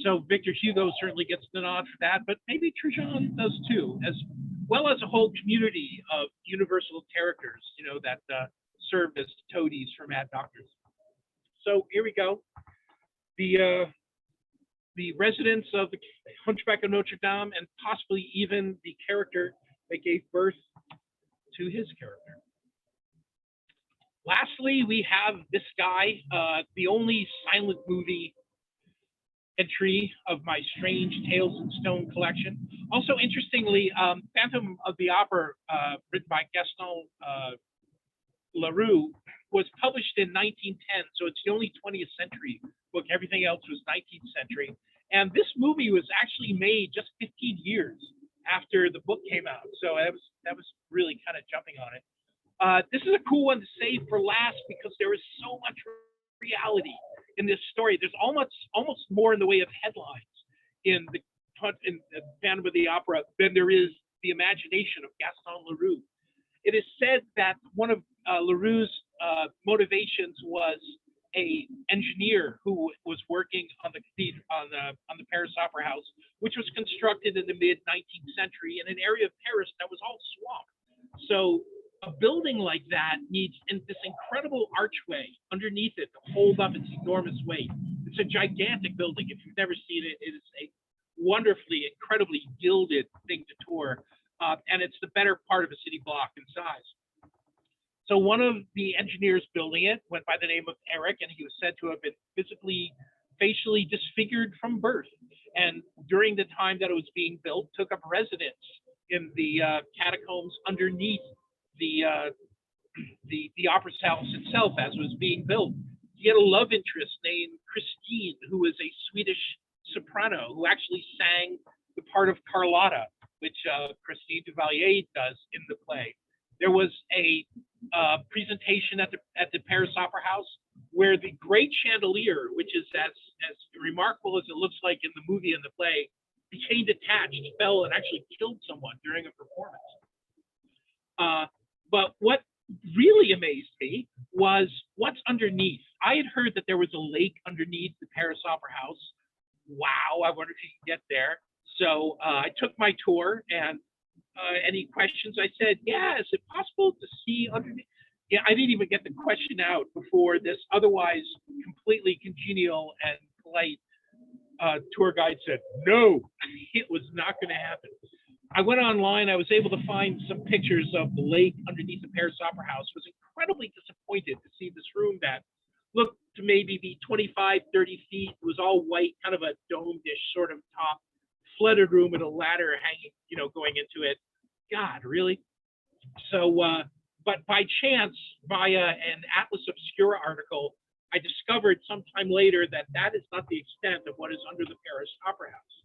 S2: So Victor Hugo certainly gets the nod for that, but maybe Trajan does too, as well as a whole community of universal characters, you know, that served as toadies for mad doctors. So here we go. The residents of the Hunchback of Notre Dame, and possibly even the character that gave birth to his character. Lastly, we have this guy, the only silent movie entry of my Strange Tales in Stone collection. Also, interestingly, Phantom of the Opera, written by Gaston Leroux, was published in 1910, so it's the only 20th century book. Everything else was 19th century. And this movie was actually made just 15 years after the book came out, so that was really kind of jumping on it. This is a cool one to save for last because there is so much reality in this story. There's almost more in the way of headlines in the Phantom of the Opera than there is the imagination of Gaston Leroux. It is said that one of Leroux's motivations was a engineer who was working on the Paris Opera House, which was constructed in the mid 19th century in an area of Paris that was all swamp. So a building like that needs this incredible archway underneath it to hold up its enormous weight. It's a gigantic building. If you've never seen it, it is a wonderfully, incredibly gilded thing to tour, and it's the better part of a city block in size. So one of the engineers building it went by the name of Eric, and he was said to have been facially disfigured from birth. And during the time that it was being built, took up residence in the catacombs underneath the opera house itself as it was being built. He had a love interest named Christine, who was a Swedish soprano who actually sang the part of Carlotta, which Christine Duvalier does in the play. There was a presentation at the Paris Opera House where the great chandelier, which is as remarkable as it looks like in the movie and the play, became detached, fell, and actually killed someone during a performance. But what really amazed me was what's underneath. I had heard that there was a lake underneath the Paris Opera House. Wow, I wonder if you can get there. So I took my tour, and any questions? I said, yeah, is it possible to see underneath? Yeah, I didn't even get the question out before this otherwise completely congenial and polite tour guide said, no, it was not going to happen. I went online. I was able to find some pictures of the lake underneath the Paris Opera House. Was incredibly disappointed to see this room that looked to maybe be 25, 30 feet. It was all white, kind of a dome-ish sort of top, flooded room with a ladder hanging, going into it. God, really? So, but by chance, via an Atlas Obscura article, I discovered sometime later that that is not the extent of what is under the Paris Opera House.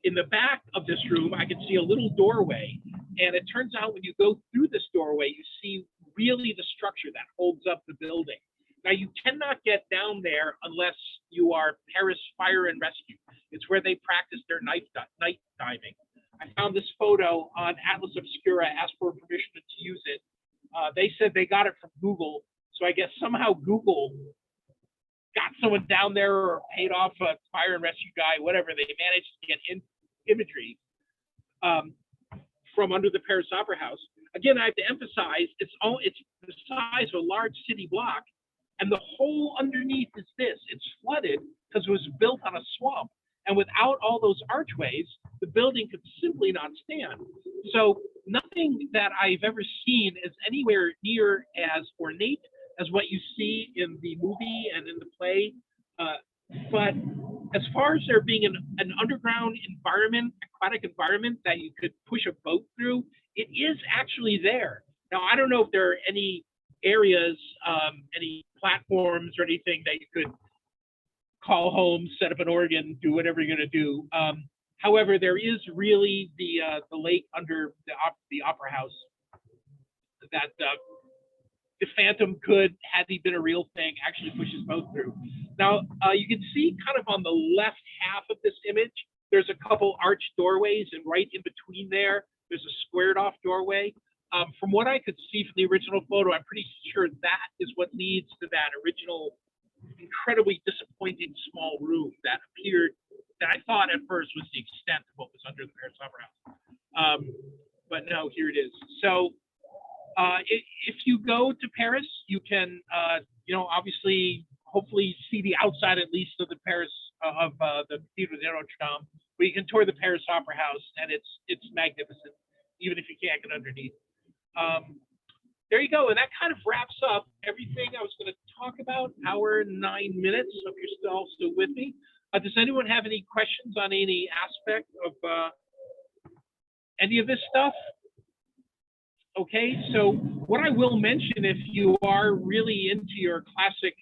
S2: In the back of this room, I could see a little doorway, and it turns out when you go through this doorway, you see really the structure that holds up the building. Now, you cannot get down there unless you are Paris Fire and Rescue. It's where they practice their night diving. I found this photo on Atlas Obscura, asked for permission to use it. They said they got it from Google, so I guess somehow Google got someone down there or paid off a fire and rescue guy, whatever. They managed to get imagery from under the Paris Opera House. Again, I have to emphasize, it's the size of a large city block, and the hole underneath is this. It's flooded because it was built on a swamp. And without all those archways, the building could simply not stand. So nothing that I've ever seen is anywhere near as ornate as what you see in the movie and in the play. But as far as there being an underground environment, aquatic environment that you could push a boat through, it is actually there. Now, I don't know if there are any areas, any platforms or anything that you could call home, set up an organ, do whatever you're going to do. However, there is really the lake under the opera house that the Phantom could, had he been a real thing, actually push his boat through. Now, you can see kind of on the left half of this image, there's a couple arched doorways, and right in between there, there's a squared off doorway. From what I could see from the original photo, I'm pretty sure that is what leads to that original incredibly disappointing small room that appeared, that I thought at first was the extent of what was under the Paris Opera House. But no, here it is. So if you go to Paris, you can, obviously, hopefully see the outside at least of the Paris, of the Cathedral de Notre Dame, but you can tour the Paris Opera House, and it's magnificent, even if you can't get underneath. There you go, and that kind of wraps up everything I was going to talk about. Hour and 9 minutes, so if you're still with me. Does anyone have any questions on any aspect of any of this stuff? Okay, so what I will mention, if you are really into your classic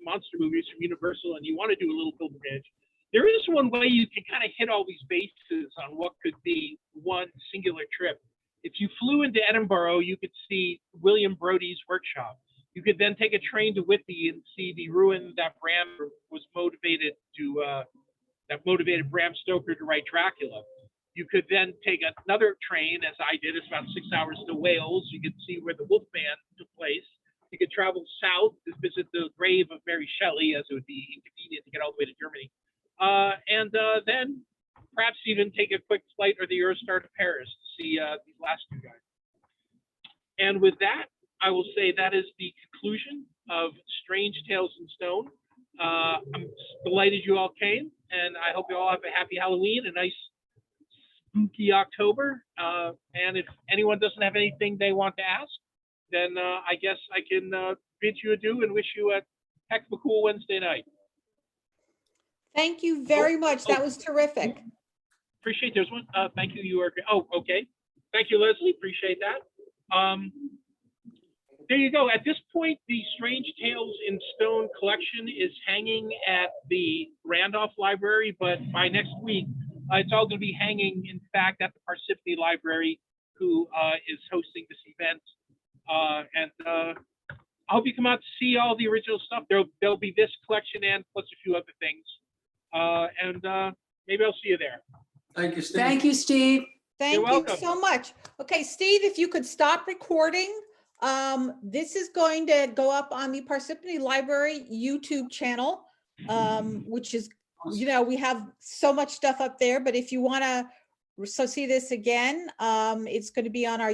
S2: monster movies from Universal and you want to do a little pilgrimage, there is one way you can kind of hit all these bases on what could be one singular trip. If you flew into Edinburgh, you could see William Brodie's workshop. You could then take a train to Whitby and see the ruin that Bram was motivated to, that motivated Bram Stoker to write Dracula. You could then take another train, as I did, it's about 6 hours to Wales. You could see where the Wolfman took place. You could travel south to visit the grave of Mary Shelley, as it would be inconvenient to get all the way to Germany. And then perhaps even take a quick flight or the Eurostar to Paris to see these last two guys. And with that, I will say that is the conclusion of Strange Tales in Stone. I'm delighted you all came, and I hope you all have a happy Halloween, a nice spooky October. And if anyone doesn't have anything they want to ask, then I guess I can bid you adieu and wish you a heck of a cool Wednesday night.
S1: Thank you very much. That was terrific.
S2: Appreciate there's one. Thank you. You are great. Oh, okay. Thank you, Leslie. Appreciate that. There you go. At this point, the Strange Tales in Stone collection is hanging at the Randolph Library, but by next week, it's all going to be hanging, in fact, at the Parsippany Library, who is hosting this event. And I hope you come out to see all the original stuff. There'll be this collection and plus a few other things. And maybe I'll see you there.
S3: Thank you, Steve.
S4: Thank you, Steve.
S1: Thank you so much. Okay, Steve, if you could stop recording. This is going to go up on the Parsippany Library YouTube channel, which is, we have so much stuff up there, but if you want to see this again, it's going to be on our